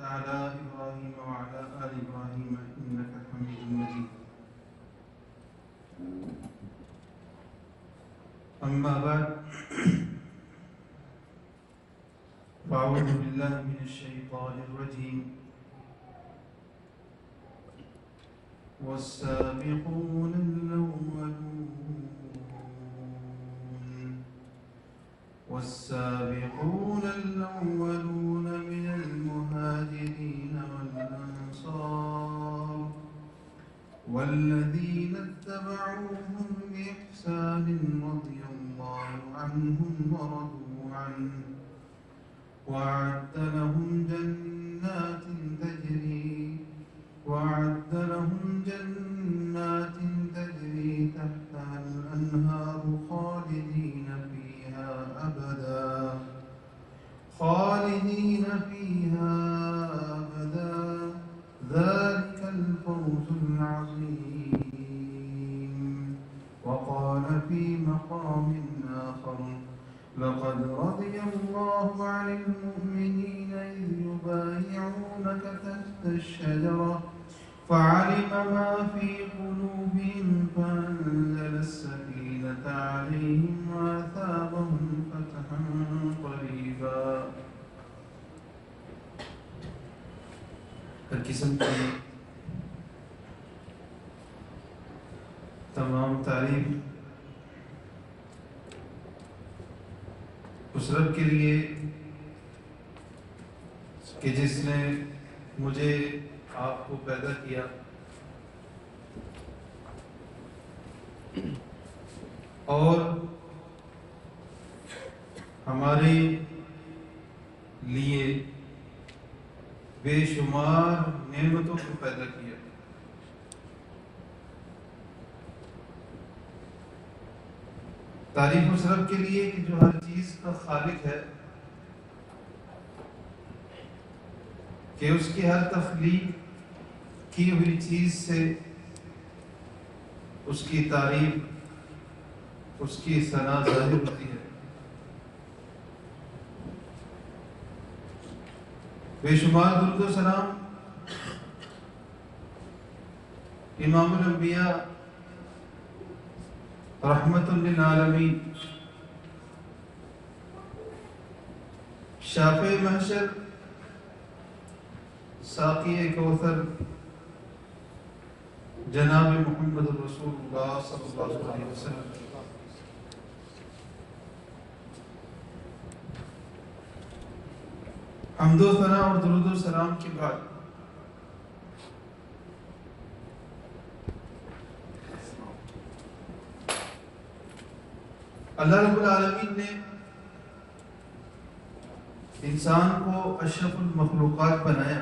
على إبراهيم وعلى آل إبراهيم إنك حميد مجيد. أما بعد فأعوذ بالله من الشيطان الرجيم. والسابقون الأولون من المهاجرين والأنصار والذين اتبعوهم بإحسان رضي الله عنهم ورضوا عنه وأعد لهم جنات تجري تحتها الأنهار خالدين فيها أبدا ذلك الفوز العظيم. وقال في مقام آخر لقد رضي الله عن المؤمنين إذ يبايعونك تحت الشجرة فعلم ما في قلوبهم فأنزل السكينة عليهم وأثابهم فتحا قريبا. ہر قسم کی تمام تعریف اس رب کے لیے کہ جس نے مجھے آپ کو پیدا کیا اور ہمارے لیے بے شمار نعمتوں کو پیدا کیا. تعریف اس رب کے لیے کہ جو ہر چیز کا خالق ہے، کہ اس کی ہر تخلیق کی ہوئی چیز سے اس کی تعریف، اس کی ثنا ظاہر ہوتی ہے. بے شمار درود و سلام امام الانبیاء رحمت للعالمین، شافع محشر، ساقی کوثر، جناب محمد رسول اللہ صلی اللہ علیہ وسلم. حمد و ثنا اور درود و سلام کے بعد اللہ رب العالمین نے انسان کو اشرف المخلوقات بنایا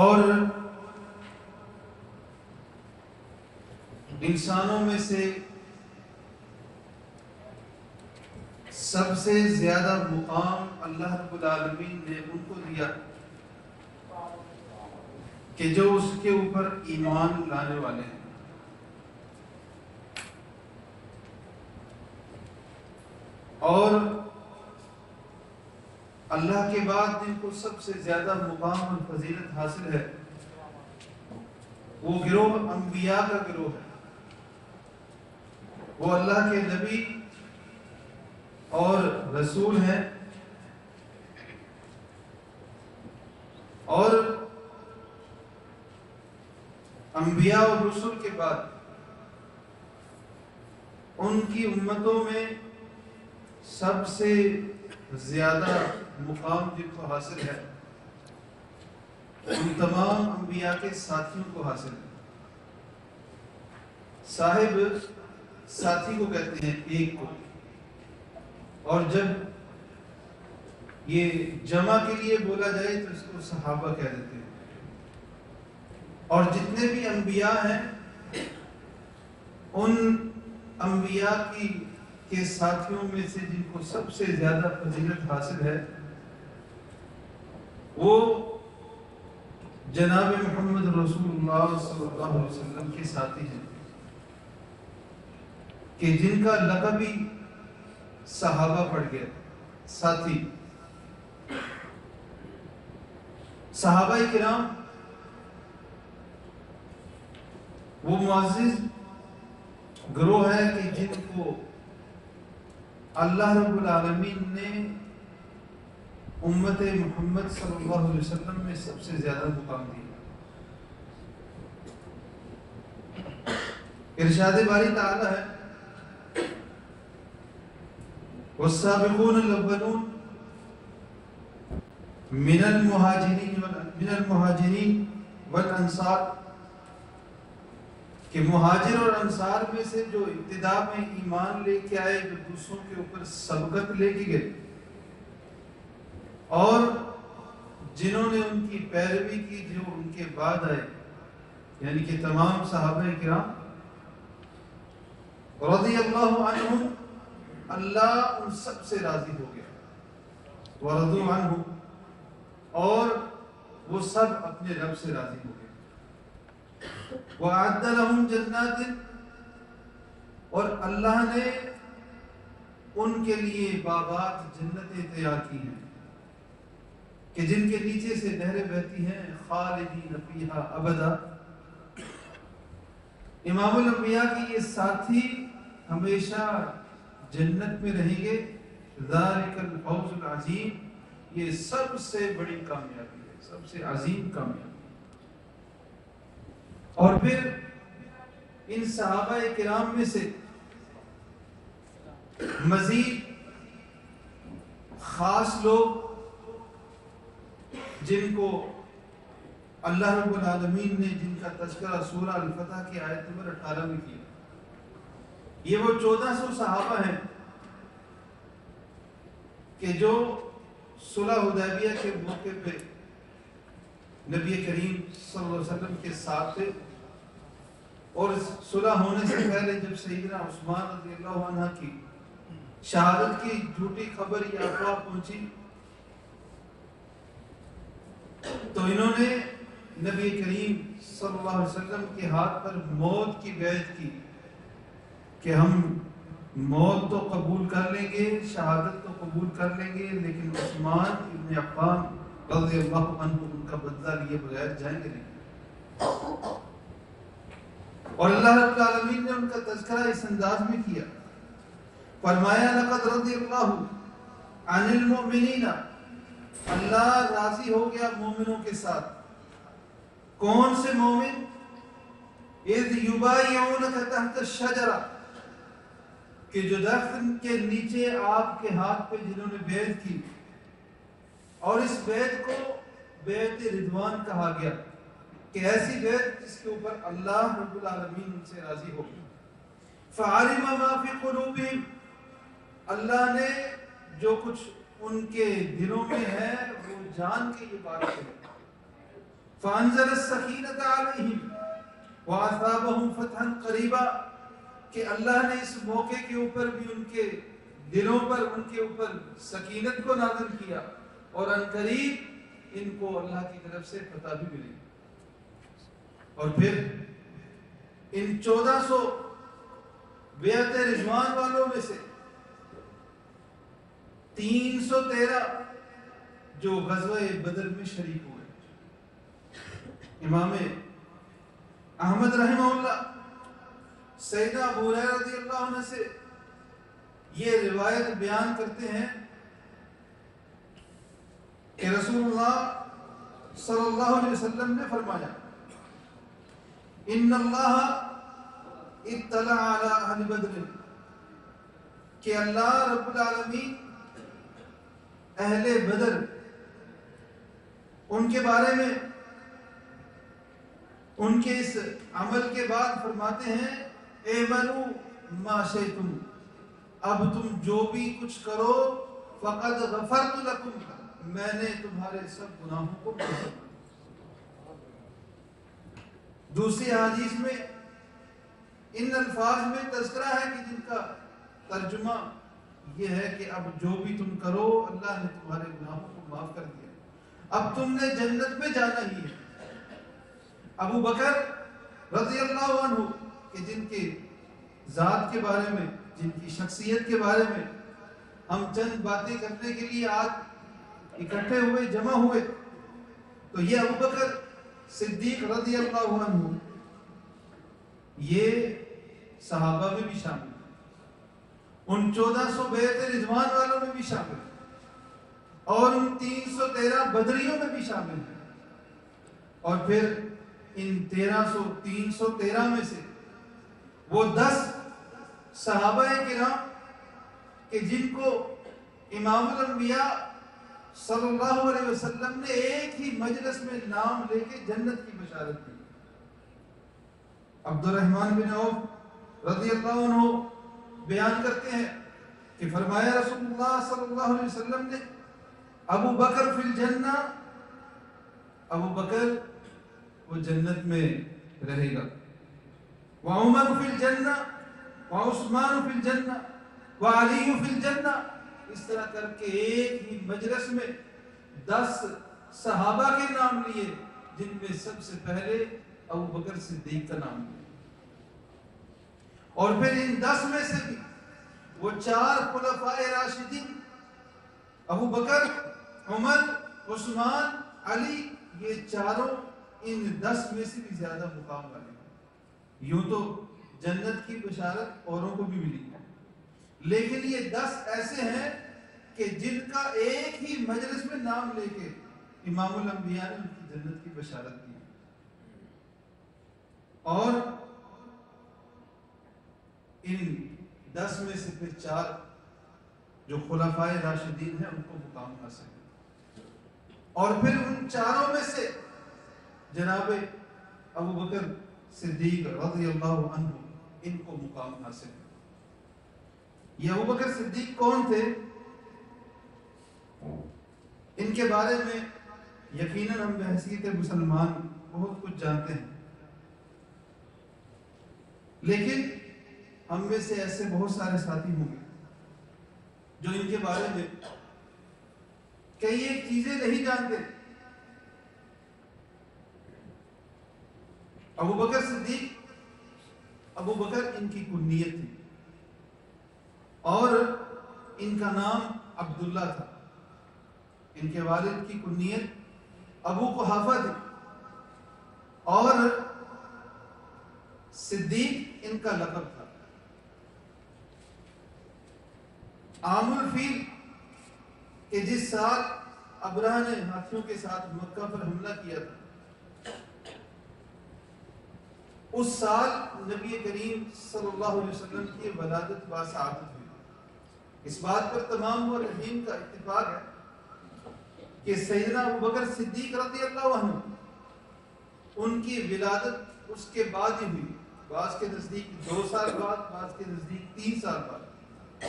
اور انسانوں میں سے سب سے زیادہ مقام اللہ رب العالمین نے ان کو دیا کہ جو اس کے اوپر ایمان لانے والے ہیں. اور اللہ کے بعد جن کو سب سے زیادہ مقام اور فضیلت حاصل ہے وہ گروہ انبیاء کا گروہ ہے. وہ اللہ کے نبی اور رسول ہیں، اور انبیاء اور رسول کے بعد ان کی امتوں میں سب سے زیادہ مقام جن کو حاصل ہے ان تمام انبیاء کے ساتھیوں کو حاصل ہے. صاحب ساتھی کو کہتے ہیں ایک کو، اور جب یہ جمع کے لیے بولا جائے تو اس کو صحابہ کہہ دیتے ہیں. اور جتنے بھی انبیاء ہیں ان انبیاء کے ساتھیوں میں سے جن کو سب سے زیادہ فضیلت حاصل ہے وہ جناب محمد رسول اللہ صلی اللہ علیہ وسلم کے ساتھی ہیں کہ جن کا لقب ہی صحابہ پڑ گیا. ساتھی صحابہ کرام وہ معزز گروہ ہے کہ جن کو اللہ رب العالمین نے امت محمد صلی اللہ علیہ وسلم میں سب سے زیادہ مقام دیا۔ ارشاد باری تعالی ہے والسابقون الاولون من المہاجرین والانصار، کہ مہاجر اور انصار میں سے جو ابتدا میں ایمان لے کے آئے، جو دوسروں کے اوپر سبقت لے کے گئے، اور جنہوں نے ان کی پیروی کی جو ان کے بعد آئے، یعنی کہ تمام صحابہ کرام رضی اللہ عنہم، اللہ ان سب سے راضی ہو گیا، ورضوا عنہ، اور وہ سب اپنے رب سے راضی ہو گئے، وَأَعَدَّ لَهُمْ جَنَّاتٍ، اور اللہ نے ان کے لیے باغات جنتیں تیار کی ہیں کہ جن کے نیچے سے نہریں بہتی ہیں، خالدین فیہا ابدا۔ امام الانبیاء کی یہ ساتھی ہمیشہ جنت میں رہیں گے، ذالک الفوز العظیم، یہ سب سے بڑی کامیابی ہے، سب سے عظیم کامیابی۔ اور پھر ان صحابہ کرام میں سے مزید خاص لوگ جن کو اللہ رب العالمین نے جن کا تذکرہ سورہ الفتح کی آیت نمبر 18 میں کیا، یہ وہ 1400 صحابہ ہیں کہ جو صلح حدیبیہ کے موقع پہ نبی کریم صلی اللہ علیہ وسلم کے ساتھ تھے، اور صلح ہونے سے پہلے جب سیدنا عثمان رضی اللہ عنہ کی شہادت کی جھوٹی خبر یا افواہ پہنچی تو انہوں نے نبی کریم صلی اللہ علیہ وسلم کے ہاتھ پر موت کی بیعت کی کہ ہم موت تو قبول کر لیں گے، شہادت تو قبول کر لیں گے، لیکن عثمان ابن عفان رضی اللہ عنہ ان کا بدلہ لیے بغیر جائیں گے نہیں۔ اور اللہ رب العالمین نے ان کا تذکرہ اس انداز میں کیا، فرمایا لقد رضی اللہ عن المؤمنین، اللہ راضی ہو گیا مومنوں کے ساتھ۔ کون سے مومن؟ اذ یبایعونک تحت الشجرہ، کہ جو درخت کے نیچے آپ کے ہاتھ پہ جنہوں نے بیعت کی، اور اس بیعت کو بیعت رضوان کہا گیا کہ ایسی بیعت جس کے اوپر اللہ رب العالمین ان سے راضی ہو۔ فعلم ما فی قلوبہم، اللہ نے جو کچھ ان کے دلوں میں ہے وہ جان کے یہ بات ہے۔ فانزل السکینۃ علیہم واثابہم فتحا قریبا، کہ اللہ نے اس موقع کے اوپر بھی ان کے دلوں پر ان کے اوپر سکینت کو نازل کیا، اور عنقریب ان کو اللہ کی طرف سے فتح بھی ملی۔ اور پھر ان 1400 بیعت رضوان والوں میں سے 313 جو غزوہ بدر میں شریک ہوئے۔ امام احمد رحمہ اللہ سیدنا ابو ہریرہ رضی اللہ عنہ سے یہ روایت بیان کرتے ہیں کہ رسول اللہ صلی اللہ علیہ وسلم نے فرمایا ان اللہ اطلع علی اہل بدر، کہ اللہ رب العالمین اہل بدر ان کے بارے میں ان کے اس عمل کے بعد فرماتے ہیں اعملوا ما شئتم، اب تم جو بھی کچھ کرو فقد غفرت لکم، میں نے تمہارے سب گناہوں کو معاف کر دیا۔ دوسری حدیث میں ان الفاظ میں تذکرہ ہے کہ جن کا ترجمہ یہ ہے کہ اب جو بھی تم کرو اللہ نے تمہارے گناہوں کو معاف کر دیا، اب تم نے جنت میں جانا ہی ہے۔ ابو بکر رضی اللہ عنہ کہ جن کے ذات کے بارے میں، جن کی شخصیت کے بارے میں ہم چند باتیں کرنے کے لیے آج اکٹھے ہوئے، جمع ہوئے، تو یہ ابوبکر صدیق رضی اللہ عنہ یہ صحابہ میں بھی شامل ہیں، ان 1400 بیعت رضوان والوں میں بھی شامل ہیں، اور ان 313 بدریوں میں بھی شامل ہیں، اور پھر ان 313 میں سے وہ 10 صحابہ کرام کہ جن کو امام الانبیاء صلی اللہ علیہ وسلم نے ایک ہی مجلس میں نام لے کے جنت کی بشارت دی۔ عبد الرحمن بن عوف رضی اللہ عنہ بیان کرتے ہیں کہ فرمایا رسول اللہ صلی اللہ علیہ وسلم نے ابو بکر فی الجنہ، ابو بکر وہ جنت میں رہے گا، وعمر فی الجنہ، وعثمان فی الجنہ، وعلی فی الجنہ، اس طرح کر کے ایک ہی مجلس میں 10 صحابہ کے نام لیے، جن میں سب سے پہلے ابو بکر صدیق کا نام لیا، اور پھر ان 10 میں سے بھی وہ 4 خلفاء راشدین ابو بکر، عمر، عثمان، علی، یہ چاروں ان 10 میں سے بھی زیادہ مقام والے ہیں۔ یوں تو جنت کی بشارت اوروں کو بھی ملی ہے، لیکن یہ 10 ایسے ہیں کہ جن کا ایک ہی مجلس میں نام لے کے امام الانبیاء نے ان کی جنت کی بشارت دی، اور ان 10 میں سے پھر 4 جو خلفاء راشدین ہیں ان کو مقام حاصل ہے، اور پھر ان چاروں میں سے جناب ابو بکر صدیق رضی اللہ عنہ ان کو مقام حاصل ہے۔ یہ ابو بکر صدیق کون تھے؟ ان کے بارے میں یقیناً ہم بحیثیت مسلمان بہت کچھ جانتے ہیں، لیکن ہم میں سے ایسے بہت سارے ساتھی ہوں گے جو ان کے بارے میں کئی ایک چیزیں نہیں جانتے۔ ابو بکر صدیق، ابو بکر ان کی کنیت تھی، اور ان کا نام عبداللہ تھا۔ ان کے والد کی کنیت ابو قحافہ تھی، اور صدیق ان کا لقب تھا۔ عام الفیل کہ جس سال ابرہہ نے ہاتھیوں کے ساتھ مکہ پر حملہ کیا تھا، اس سال نبی کریم صلی اللہ علیہ وسلم کی ولادت باسعادت ہوئی۔ اس بات پر تمام مورخین کا اتفاق ہے کہ سیدنا ابو بکر صدیق رضی اللہ عنہ ان کی ولادت اس کے بعد ہی ہوئی، بعض کے نزدیک 2 سال بعد، بعض کے نزدیک 3 سال بعد،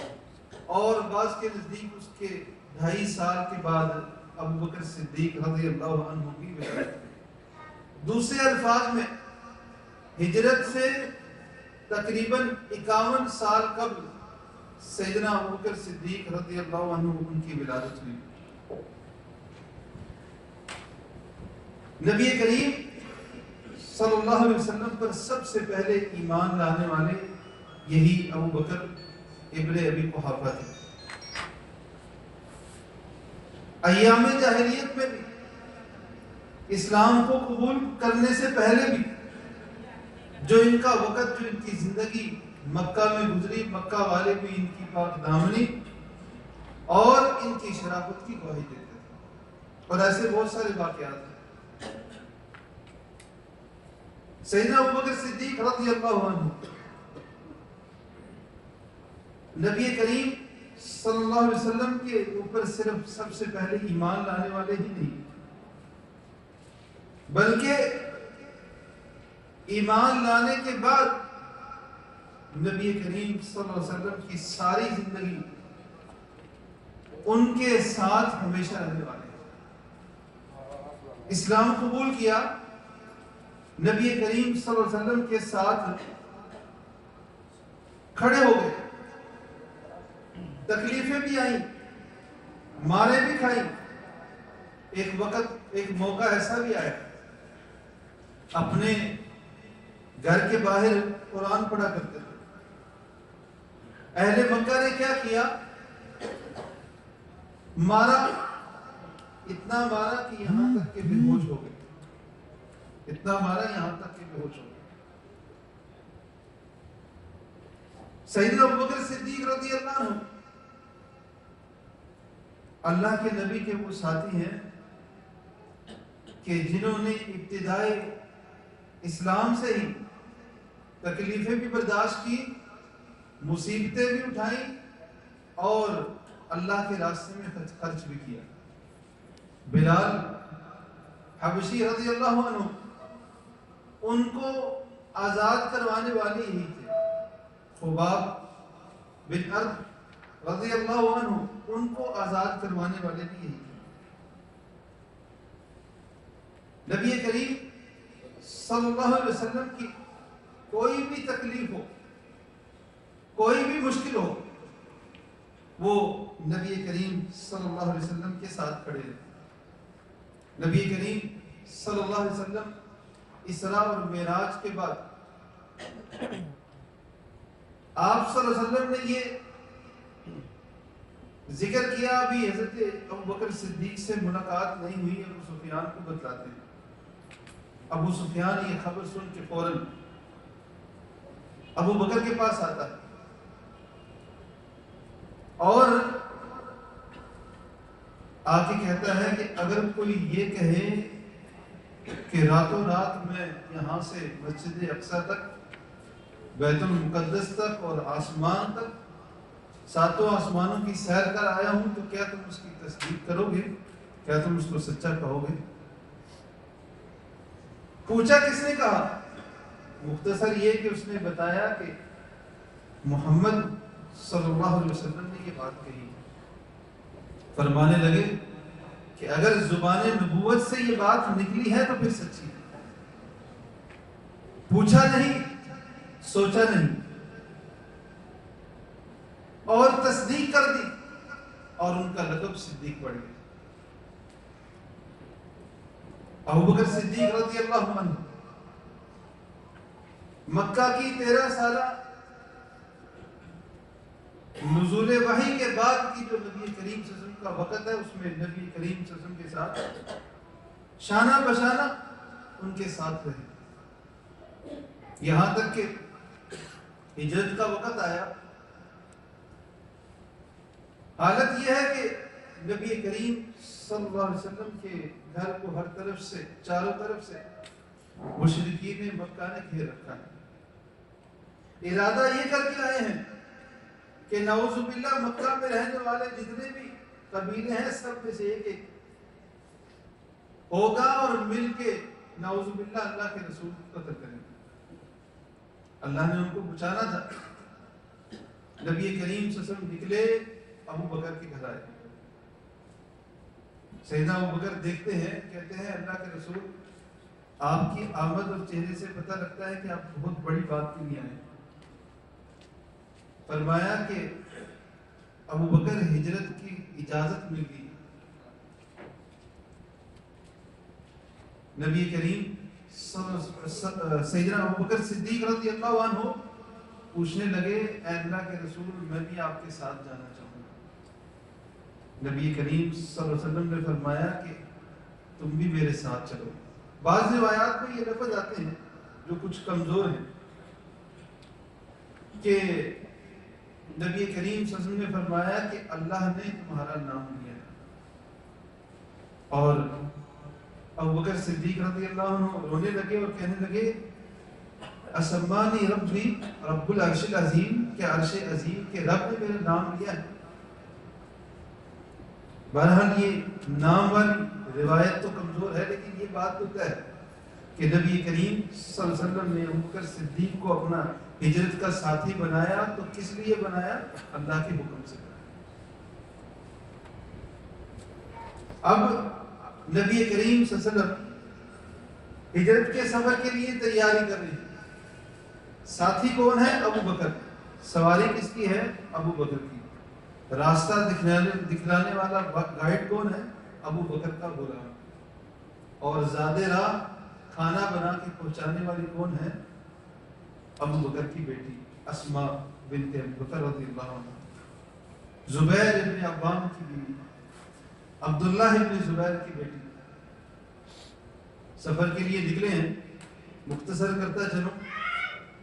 اور بعض کے نزدیک اس کے 2.5 سال کے بعد ابو بکر صدیق رضی اللہ عنہ کی ولادت ہوئی۔ دوسرے الفاظ میں ہجرت سے تقریباً 51 سال قبل سیدنا ابو بکر صدیق رضی اللہ عنہ ان کی ولادت ہوئی۔ نبی کریم صلی اللہ علیہ وسلم پر سب سے پہلے ایمان لانے والے یہی ابو بکر ابن ابی قحافہ تھے۔ ایام جاہلیت میں بھی، اسلام کو قبول کرنے سے پہلے بھی، جو ان کا وقت، جو ان کی زندگی مکہ میں گزری، مکہ والے بھی ان کی پاک دامنی اور ان کی شرافت کی گواہی دیتے تھے، اور ایسے بہت سارے واقعات ہیں۔ سیدنا ابو بکر صدیق رضی اللہ عنہ نبی کریم صلی اللہ علیہ وسلم کے اوپر صرف سب سے پہلے ایمان لانے والے ہی نہیں، بلکہ ایمان لانے کے بعد نبی کریم صلی اللہ علیہ وسلم کی ساری زندگی ان کے ساتھ ہمیشہ رہنے والے ہیں۔ اسلام قبول کیا، نبی کریم صلی اللہ علیہ وسلم کے ساتھ کھڑے ہو گئے، تکلیفیں بھی آئیں، مارے بھی کھائیں، ایک وقت، ایک موقع ایسا بھی آیا اپنے گھر کے باہر قرآن پڑھا کرتے تھے۔ اہل مکہ نے کیا کیا؟ مارا، اتنا مارا کہ یہاں تک کہ بے ہوش ہو گئے، اتنا مارا یہاں تک کہ بے ہوش ہو گئے۔ سیدنا ابوبکر صدیق رضی اللہ عنہ اللہ کے نبی کے وہ ساتھی ہیں کہ جنہوں نے ابتدائے اسلام سے ہی تکلیفیں بھی برداشت کی، مصیبتیں بھی اٹھائیں اور اللہ کے راستے میں خرچ بھی کیا۔ بلال حبشی رضی اللہ عنہ ان کو آزاد کروانے والے ہی تھے، خباب بن ارد رضی اللہ عنہ ان کو آزاد کروانے والے بھی یہی تھے۔ نبی کریم صلی اللہ علیہ وسلم کی کوئی بھی تکلیف ہو، کوئی بھی مشکل ہو، وہ نبی کریم صلی اللہ علیہ وسلم کے ساتھ کھڑے رہے۔ نبی کریم صلی اللہ علیہ وسلم اسراء اور معراج کے بعد آپ صلی اللہ علیہ وسلم نے یہ ذکر کیا، ابھی حضرت ابوبکر صدیق سے ملاقات نہیں ہوئی، ابو سفیان کو بتلاتے ہیں۔ ابو سفیان یہ خبر سن کے فوراً ابو بکر کے پاس آتا ہے اور آ کے کہتا ہے کہ اگر کوئی یہ کہے کہ راتوں رات میں یہاں سے مسجد اقصی تک، بیت المقدس تک اور آسمان تک، ساتوں آسمانوں کی سیر کر آیا ہوں، تو کیا تم اس کی تصدیق کرو گے؟ کیا تم اس کو سچا کہو گے؟ پوچھا کس نے کہا؟ مختصر یہ کہ اس نے بتایا کہ محمد صلی اللہ علیہ وسلم نے یہ بات کہی۔ فرمانے لگے کہ اگر زبان نبوت سے یہ بات نکلی ہے تو پھر سچی ہے۔ پوچھا نہیں، سوچا نہیں، اور تصدیق کر دی، اور ان کا لقب صدیق پڑ گیا۔ ابوبکر صدیق رضی اللہ عنہ مکہ کی 13 سالہ نزول وحی کے بعد کی جو نبی کریم صلی اللہ علیہ وسلم کا وقت ہے، اس میں نبی کریم صلی اللہ علیہ وسلم کے ساتھ شانہ بشانہ ان کے ساتھ رہے، یہاں تک کہ ہجرت کا وقت آیا۔ حالت یہ ہے کہ نبی کریم صلی اللہ علیہ وسلم کے گھر کو ہر طرف سے، چاروں طرف سے مشرکین مکہ نے گھیر رکھا ہے۔ ارادہ یہ کر کے آئے ہیں کہ نعوذ باللہ مکہ میں رہنے والے جتنے بھی قبیلے ہیں سب میں سے ایک ایک ہوگا اور مل کے نعوذ باللہ اللہ کے رسول کو قتل کریں گے۔ اللہ نے ان کو بچانا تھا۔ نبی کریم صلی اللہ علیہ وسلم نکلے، ابو بکر کے گھر آئے۔ سیدنا ابو بکر دیکھتے ہیں، کہتے ہیں اللہ کے رسول، آپ کی آمد اور چہرے سے پتہ لگتا ہے کہ آپ بہت بڑی بات کے لیے آئے۔ فرمایا کہ ابو بکر ہجرت کی اجازت مل گئی۔ نبی کریم سیدنا ابو بکر صدیق رضی اللہ عنہ پوچھنے لگے، اے اللہ کے رسول، میں بھی آپ کے ساتھ جانا چاہوں گا۔ نبی کریم صلی اللہ علیہ وسلم نے فرمایا کہ تم بھی میرے ساتھ چلو۔ بعض روایات میں یہ لفظ آتے ہیں جو کچھ کمزور ہیں کہ نبی کریم صلی اللہ علیہ وسلم نے فرمایا کہ اللہ نے تمہارا نام لیا، اور ابو بکر صدیق رضی اللہ عنہ رونے لگے اور کہنے لگے، اسمانی ربی رب العرش العظیم، کہ عرش عظیم کے رب نے میرا نام لیا ہے۔ بہرحال یہ نام والی روایت تو کمزور ہے، لیکن یہ بات تو طے ہے کہ نبی کریم صلی اللہ علیہ وسلم نے ابو بکر صدیق کو اپنا ہجرت کا ساتھی بنایا، تو کس لیے بنایا؟ اللہ کے حکم سے بنایا۔ اب نبی کریم صلی اللہ علیہ وسلم ہجرت کے سفر کے لیے تیاری کر رہے ہیں۔ ساتھی کون ہے؟ ابو بکر۔ سواری کس کی ہے؟ ابو بکر کی۔ راستہ دکھلانے والا گائیڈ کون ہے؟ ابو بکر کا غلام۔ اور زیادہ راہ کھانا بنا کے پہنچانے والی کون ہے؟ ابو بکر کی بیٹی اسماء بنت ابو بکر رضی اللہ عنہ، زبیر ابن عوام کی بیوی۔ عبداللہ ابن زبیر کی بیٹی، سفر کے لیے نکلے ہیں، مختصر کرتا چلو،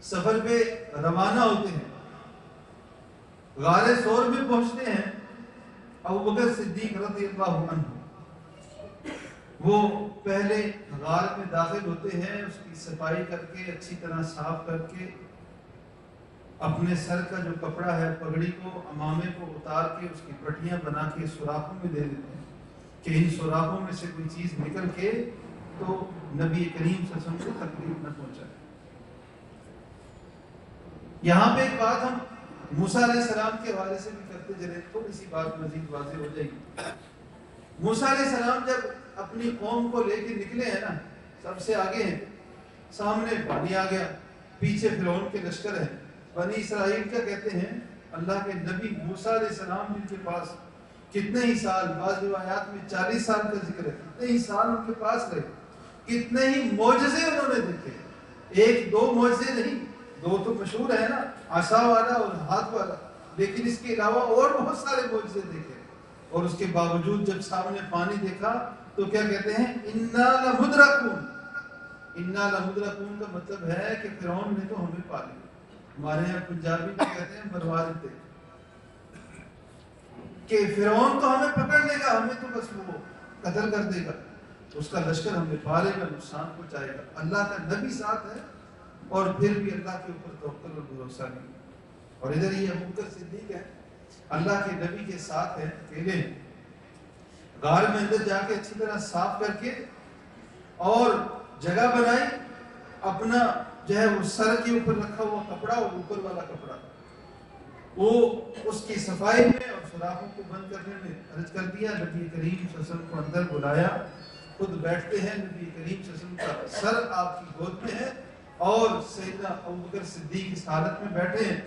سفر پہ روانہ ہوتے ہیں، غار ثور میں پہنچتے ہیں، ابوبکر صدیق رضی اللہ عنہ وہ پہلے غار میں داخل ہوتے ہیں، اس کی صفائی کر کے اچھی طرح صاف کر کے اپنے سر کا جو کپڑا ہے پگڑی کو امامے کو اتار کے اس کی پٹیاں بنا کے سوراخوں میں دے دیتے ہیں کہ ان سوراخوں میں سے کوئی چیز نکل کے تو نبی کریم صلی اللہ علیہ وسلم کو تکلیف نہ پہنچائے۔ یہاں پہ ایک بات ہم موسیٰ علیہ السلام کے حوالے سے بھی کرتے چلے، تھوڑی سی بات مزید واضح ہو جائے گی۔ موسیٰ علیہ السلام جب اپنی قوم کو لے کے نکلے ہیں نا، سب سے آگے ہیں، سامنے پانی آ گیا، پیچھے فرعون کے لشکر ہے۔ بنی اسرائیل کیا کہتے ہیں، اللہ کے نبی موسیٰ علیہ السلام جن کے پاس کتنے ہی سال، بعض روایات میں 40 سال کا ذکر ہے، کتنے ہی سال ان کے پاس رہے، کتنے ہی معجزے انہوں نے دیکھے، ایک دو معجزے نہیں، دو تو مشہور ہے نا، عصا والا اور ہاتھ والا، لیکن اس کے علاوہ اور بہت سارے معجزے دیکھے، اور اس کے باوجود جب سامنے پانی دیکھا تو کیا کہتے ہیں، اِنَّا لَمُدْرَكُونَ۔ اِنَّا لَمُدْرَكُونَ کا مطلب ہے کہ فرعون نے تو ہمیں پا لیا۔ ہمارے یہاں پنجابی میں کہتے ہیں مروا دیتے، کہ فرعون تو ہمیں پکڑ لے گا، ہمیں تو بس وہ قتل کر دے گا، اس کا لشکر ہمیں پالے گا، نقصان پہنچائے گا۔ اللہ کا نبی ساتھ ہے اور پھر بھی اللہ کے اوپر توکل اور بھروسہ نہیں۔ اور ادھر یہ ابوبکر صدیق ہے، اللہ کے نبی کے ساتھ ہے، اکیلے ہیں، غار میں اندر جا کے اچھی طرح صاف کر کے اور جگہ بنائی، اپنا جو ہے وہ سر کے اوپر رکھا ہوا کپڑا اور اوپر والا کپڑا وہ اس کی صفائی میں اور سوراخوں کو بند کرنے میں خرچ کر دیا۔ نبی کریم صلی اللہ علیہ وسلم کو اندر بلایا، خود بیٹھتے ہیں، نبی کریم صلی اللہ علیہ وسلم کا سر آپ کی گود میں ہے اور سیدنا ابوبکر صدیق اس حالت میں بیٹھے ہیں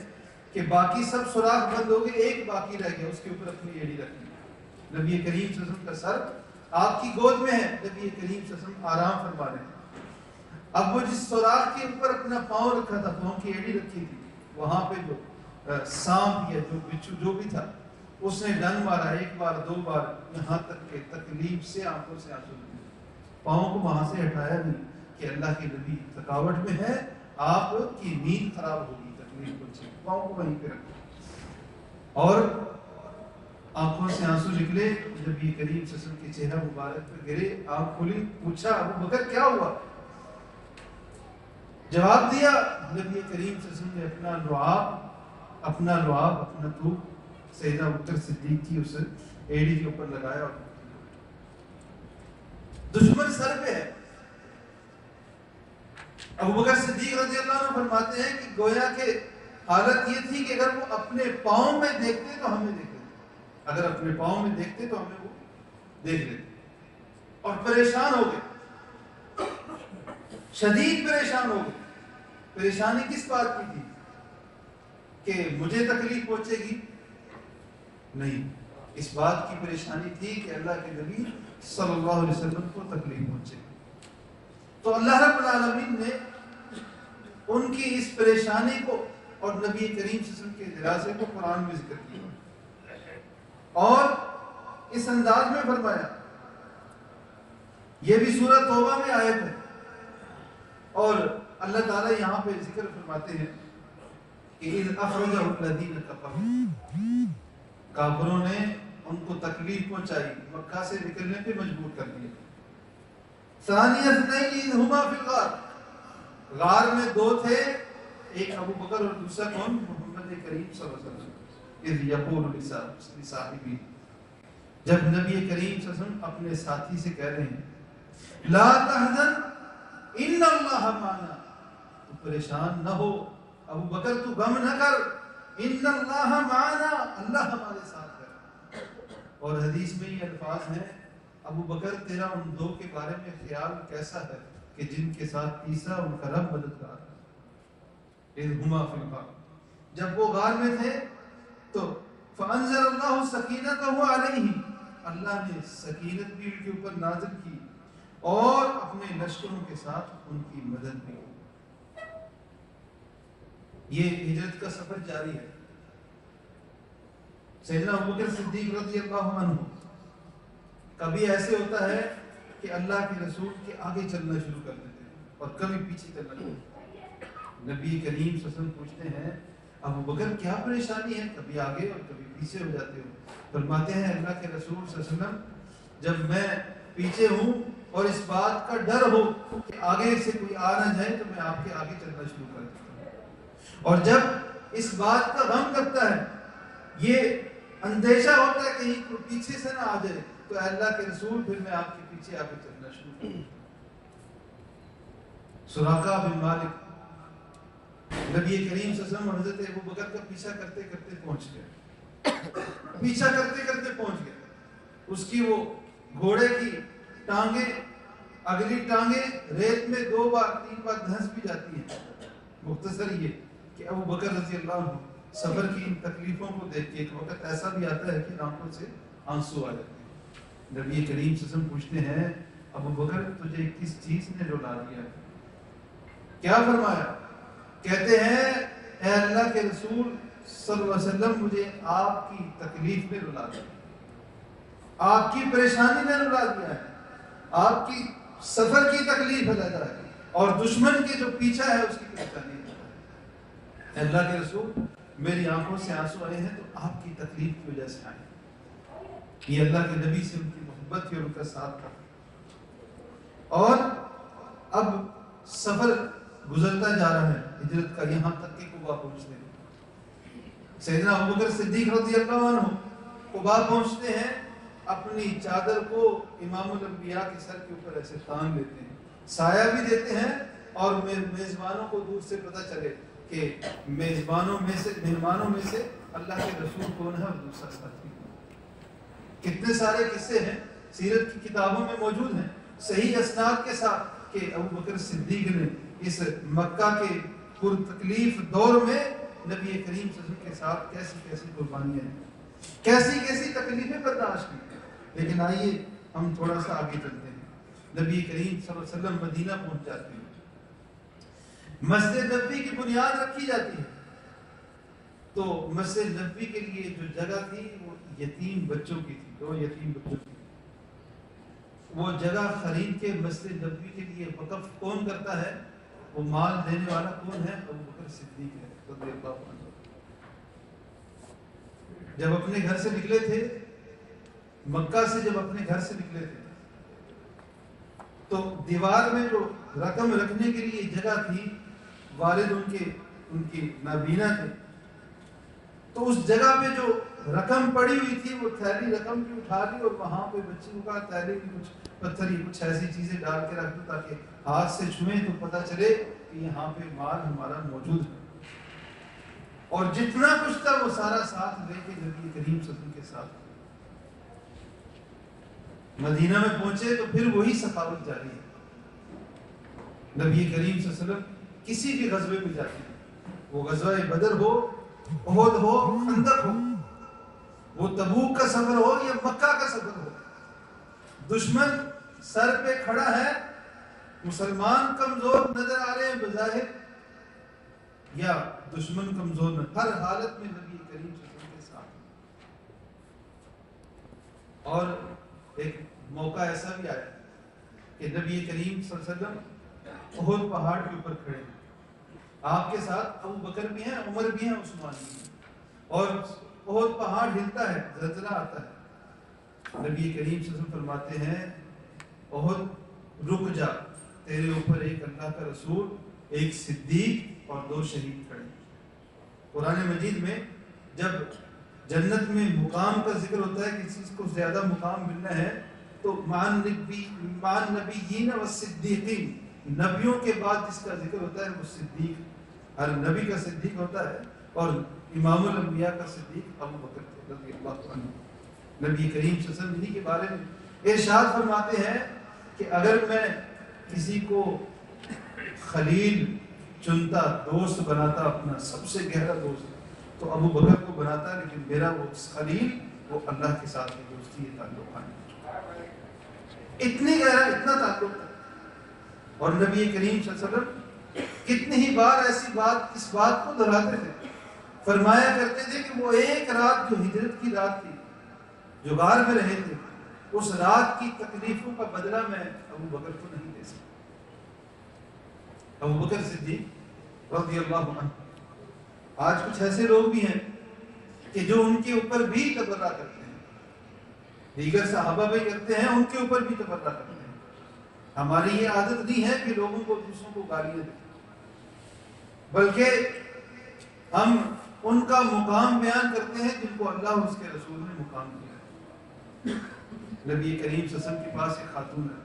کہ باقی سب سوراخ بند ہو گئے، ایک باقی رہ گیا، اس کے اوپر اپنی ایڑی رکھی۔ نبی کریم صلی اللہ علیہ وسلم کا سر آپ کی گود میں ہے، نبی کریم صلی اللہ علیہ وسلم آرام فرما رہے ہیں۔ اب وہ جس سوراخ کے اوپر اپنا پاؤں رکھا تھا، پاؤں کی ایڑی رکھی تھی، وہاں پہ جو سانپ یا جو بچھو جو بھی تھا اس نے ڈنگ مارا، ایک بار دو بار، یہاں تک کہ تکلیف سے آنکھوں سے آنسو نکلے۔ پاؤں کو وہاں سے ہٹایا نہیں کہ اللہ کے نبی تھکاوٹ میں ہے، آپ کی نیند خراب ہوگی، تکلیف پہنچے، پاؤں کو وہیں پہ رکھا اور آنکھوں سے آنسو نکلے۔ نبی کریم صلی اللہ علیہ وسلم کے چہرہ مبارک پہ گرے، آنکھ کھلی، پوچھا ابوبکر کیا ہوا؟ جواب دیا، نبی کریم صلی اللہ علیہ وسلم نے اپنا لعاب، اپنا تھوک سیدنا ابوبکر صدیق کی اس ایڑی کے اوپر لگایا اور دشمن سر پہ ہے۔ ابوبکر صدیق رضی اللہ عنہ فرماتے ہیں کہ گویا کہ حالت یہ تھی کہ اگر وہ اپنے پاؤں میں دیکھتے تو ہمیں دیکھ لیتے، اگر اپنے پاؤں میں دیکھتے تو ہمیں وہ دیکھ لیتے، اور پریشان ہو گئے، شدید پریشان ہو گئے۔ پریشانی کس بات کی تھی کہ مجھے تکلیف پہنچے گی؟ نہیں، اس بات کی پریشانی تھی کہ اللہ کے نبی صلی اللہ علیہ وسلم کو تکلیف پہنچے گی۔ تو اللہ رب العالمین نے ان کی اس پریشانی کو اور نبی کریم صلی اللہ علیہ وسلم کے دلاسے کو قرآن میں ذکر کیا اور اس انداز میں فرمایا۔ یہ بھی سورہ توبہ میں آیت ہے، اور اللہ تعالیٰ یہاں پہ ذکر فرماتے ہیں کہ اِذْ أَخْرَجَهُ الَّذِينَ كَفَرُوا، کافروں نے ان کو تکلیف پہنچائی، مکہ سے نکلنے پہ مجبور کر دیا۔ ثَانِيَ اثْنَيْنِ إِذْ هُمَا فِي الْغَارِ، غار میں دو تھے، ایک ابو بکر اور دوسرا کون؟ محمد کریم صلی اللہ علیہ وسلم۔ اِذْ يَقُولُ لِصَاحِبِهِ، جب نبی کریم صلی اللہ علیہ وسلم اپنے ساتھی سے کہہ رہے ہیں لا تحزن ان اللہ معنا، تو پریشان نہ ہو ابو بکر، تو غم نہ کر، ان اللہ معنا، اللہ ہمارے ساتھ ہے۔ اور حدیث میں یہ الفاظ ہیں ابو بکر تیرا ان دو کے بارے میں خیال کیسا ہے کہ جن کے ساتھ تیسرا ان کا رب مددگار ہے۔ اذ ہما فی الغار، جب وہ غار میں تھے تو فانزل اللہ سکینتہ علیہ، اللہ نے سکینت بھی ان کے اوپر نازل کی اور اپنے لشکروں کے ساتھ ان کی مدد بھی کی۔ یہ ہجرت کا سفر جاری ہے۔ سیدنا ابوبکر صدیق رضی اللہ عنہ کبھی ایسے ہوتا ہے کہ اللہ کے رسول کے آگے چلنا شروع کر دیتے ہیں اور کبھی پیچھے چلنا شروع کرتے ہیں۔ نبی کریم صلی اللہ علیہ وسلم پوچھتے ہیں ابو بکر کیا پریشانی ہے، کبھی آگے اور کبھی پیچھے ہو جاتے ہو؟ فرماتے ہیں اللہ کے رسول صلی اللہ علیہ وسلم جب میں پیچھے ہوں اور اس بات کا ڈر ہو کہ آگے سے کوئی آ نہ جائے تو میں آپ کے آگے چلنا شروع کر دیتا ہوں، اور جب اس بات کا غم کرتا ہے، یہ اندیشہ ہوتا ہے کہیں کوئی پیچھے سے نہ آ جائے، تو اللہ کے رسول پھر میں آپ کے پیچھے آگے چلنا شروع کر دیتا ہوں۔ سراقہ بن مالک نبی کریم صلی اللہ علیہ وسلم اور حضرت ابو بکر کا پیچھا کرتے کرتے پہنچ گئے، پیچھا کرتے کرتے پہنچ گئے۔ اس کی وہ گھوڑے کی ٹانگیں، اگلی ٹانگیں ریت میں 2 بار 3 بار دھنس بھی جاتی ہیں۔ مختصر یہ کہ ابو بکر رضی اللہ عنہ سفر کی ان تکلیفوں کو دیکھ کے ایک وقت ایسا بھی آتا ہے کہ آنکھوں سے آنسو آ جاتے ہیں۔ نبی کریم صلی اللہ علیہ وسلم پوچھتے ہیں ابو بکر تجھے کس چیز نے رلا دیا؟ کیا فرمایا؟ کہتے ہیں اے اللہ کے رسول صلی اللہ علیہ وسلم مجھے آپ کی تکلیف نے رلا دیا، آپ کی پریشانی نے رلا دیا ہے، آپ کی سفر کی تکلیف علیحدہ ہے اور دشمن کے جو پیچھا ہے اس کی پریشانی ہے۔ اللہ کے رسول میری آنکھوں سے آنسو آئے ہیں تو آپ کی تکلیف کی وجہ سے آئے۔ یہ اللہ کے نبی سے ان کی محبت کی اور ان کا ساتھ تھا۔ اور اب سفر گزرتا جا رہا ہے ہجرت کا، یہاں تک کہ قباء پہنچتے ہیں۔ سیدنا ابوبکر صدیق رضی اللہ عنہ قباء پہنچتے ہیں، اپنی چادر کو امام الانبیاء کے سر کے اوپر ایسے تان لیتے ہیں، سایہ بھی دیتے ہیں، اور میزبانوں کو دور سے پتہ چلے کہ مہمانوں میں سے اللہ کے رسول کون ہے اور دوسرا ساتھی۔ کتنے سارے قصے ہیں سیرت کی کتابوں میں موجود ہیں صحیح اسناد کے ساتھ کہ ابوبکر صدیق نے اس مکہ کے پر تکلیف دور میں نبی کریم صلی اللہ علیہ وسلم کے ساتھ کیسی کیسی قربانیاں ہیں، کیسی کیسی تکلیفیں برداشت کی۔ لیکن آئیے ہم تھوڑا سا آگے چلتے ہیں۔ نبی کریم صلی اللہ علیہ وسلم مدینہ پہنچ جاتے ہیں، مسجد نبوی کی بنیاد رکھی جاتی ہے۔ تو مسجد نبوی کے لیے جو جگہ تھی وہ یتیم بچوں کی تھی، 2 یتیم بچوں کی۔ وہ جگہ خرید کے مسجد نبوی کے لیے وقف کون کرتا ہے؟ وہ مال دینے والا کون ہے؟ ابوبکر صدیق ہے رضی اللہ عنہ۔ جب اپنے گھر سے نکلے تھے، مکہ سے جب اپنے گھر سے نکلے تھے، تو دیوار میں جو رقم رکھنے کے لیے جگہ تھی، والد ان کی نابینا تھے، تو اس جگہ پہ جو رقم پڑی ہوئی تھی وہ تھیلی رقم کی اٹھا لی، اور وہاں پہ بچوں کا تھیلی میں کچھ پتھری کچھ ایسی چیزیں ڈال کے رکھ دو تاکہ ہاتھ سے چھوئیں تو پتہ چلے کہ یہاں پہ مال ہمارا موجود ہے۔ اور جتنا کچھ تھا وہ سارا ساتھ لے کے نبی کریم صلی اللہ علیہ وسلم کے ساتھ مدینہ میں پہنچے، تو پھر وہی سخاوت جاری ہے۔ نبی کریم صلی اللہ علیہ وسلم کسی بھی غزوے میں جاتے ہیں، وہ غزوہ بدر ہو، احد ہو، خندق ہو، وہ تبوک کا سفر ہو یا مکہ کا سفر ہو، دشمن سر پہ کھڑا ہے، مسلمان کمزور نظر آ رہے ہیں بظاہر یا دشمن کمزور نہ، ہر حالت میں نبی کریم صلی اللہ علیہ وسلم کے ساتھ۔ اور ایک موقع ایسا بھی آیا کہ نبی کریم صلی اللہ علیہ وسلم احد پہاڑ کے اوپر کھڑے ہیں، آپ کے ساتھ ابو بکر بھی ہیں، عمر بھی ہیں، عثمان بھی ہیں، اور احد پہاڑ ہلتا ہے، زلزلہ آتا ہے۔ نبی کریم صلی اللہ علیہ وسلم فرماتے ہیں احد رک جا، تیرے اوپر ایک اللہ کا رسول، ایک صدیق اور 2 شہید کھڑے۔ قرآن مجید میں جب جنت میں مقام کا ذکر ہوتا ہے، کسی کو زیادہ مقام ملنا ہے، تو مان نبیین و صدیقین، نبیوں کے بعد جس کا ذکر ہوتا ہے وہ صدیق، ہر نبی کا صدیق ہوتا ہے، اور امام الانبیاء کا صدیق ابو بکر رضی اللہ عنہ۔ نبی کریم صلی اللہ علیہ وسلم کے بارے میں ارشاد فرماتے ہیں کہ اگر میں کسی کو خلیل چنتا، دوست بناتا، اپنا سب سے گہرا دوست، تو ابو بکر کو بناتا، لیکن میرا وہ خلیل وہ اللہ کے ساتھ کی دوستی ہے، تعلق ہے، اتنی گہرا، اتنا تعلق ہے۔ اور نبی کریم صلی اللہ علیہ وسلم کتنی ہی بار ایسی بات، اس بات کو دہراتے تھے، فرمایا کرتے تھے کہ وہ ایک رات جو ہجرت کی رات تھی، جو غار میں رہے تھے، اس رات کی تکلیفوں کا بدلہ میں ابو بکر کو نہیں دے سکتا۔ ابو بکر صدیق رضی اللہ عنہ۔ آج کچھ ایسے لوگ بھی ہیں کہ جو ان کے اوپر بھی تبرہ کرتے ہیں، دیگر صحابہ بھی کرتے ہیں، ان کے اوپر بھی تبرہ کرتے ہیں۔ ہماری یہ عادت نہیں ہے کہ لوگوں کو دوسروں کو گالیاں دیں، بلکہ ہم ان کا مقام بیان کرتے ہیں جن کو اللہ اور اس کے رسول نے مقام دیا ہے۔ نبی کریم صلی اللہ علیہ وسلم کے پاس ایک خاتون ہے،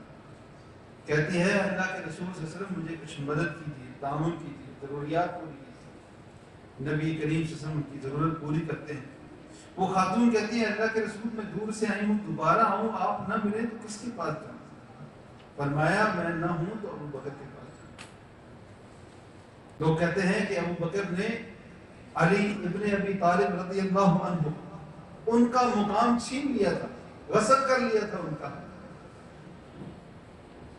کہتی ہے اللہ کے رسول صلی اللہ علیہ وسلم مجھے کچھ مدد کیجیے، تعاون کیجیے، ضروریات پوری کیجیے۔ نبی کریم صلی اللہ علیہ وسلم کی ضرورت پوری کرتے ہیں۔ وہ خاتون کہتی ہے اللہ کے رسول میں دور سے آئی ہوں، دوبارہ آؤں آپ نہ ملیں تو کس کے پاس جاؤں؟ فرمایا میں نہ ہوں تو ابو بکر کے پاس جاؤں۔ لوگ کہتے ہیں کہ ابو بکر نے علی ابن ابی طالب رضی اللہ عنہ ان کا مقام چھین لیا تھا، غصب کر لیا تھا ان کا۔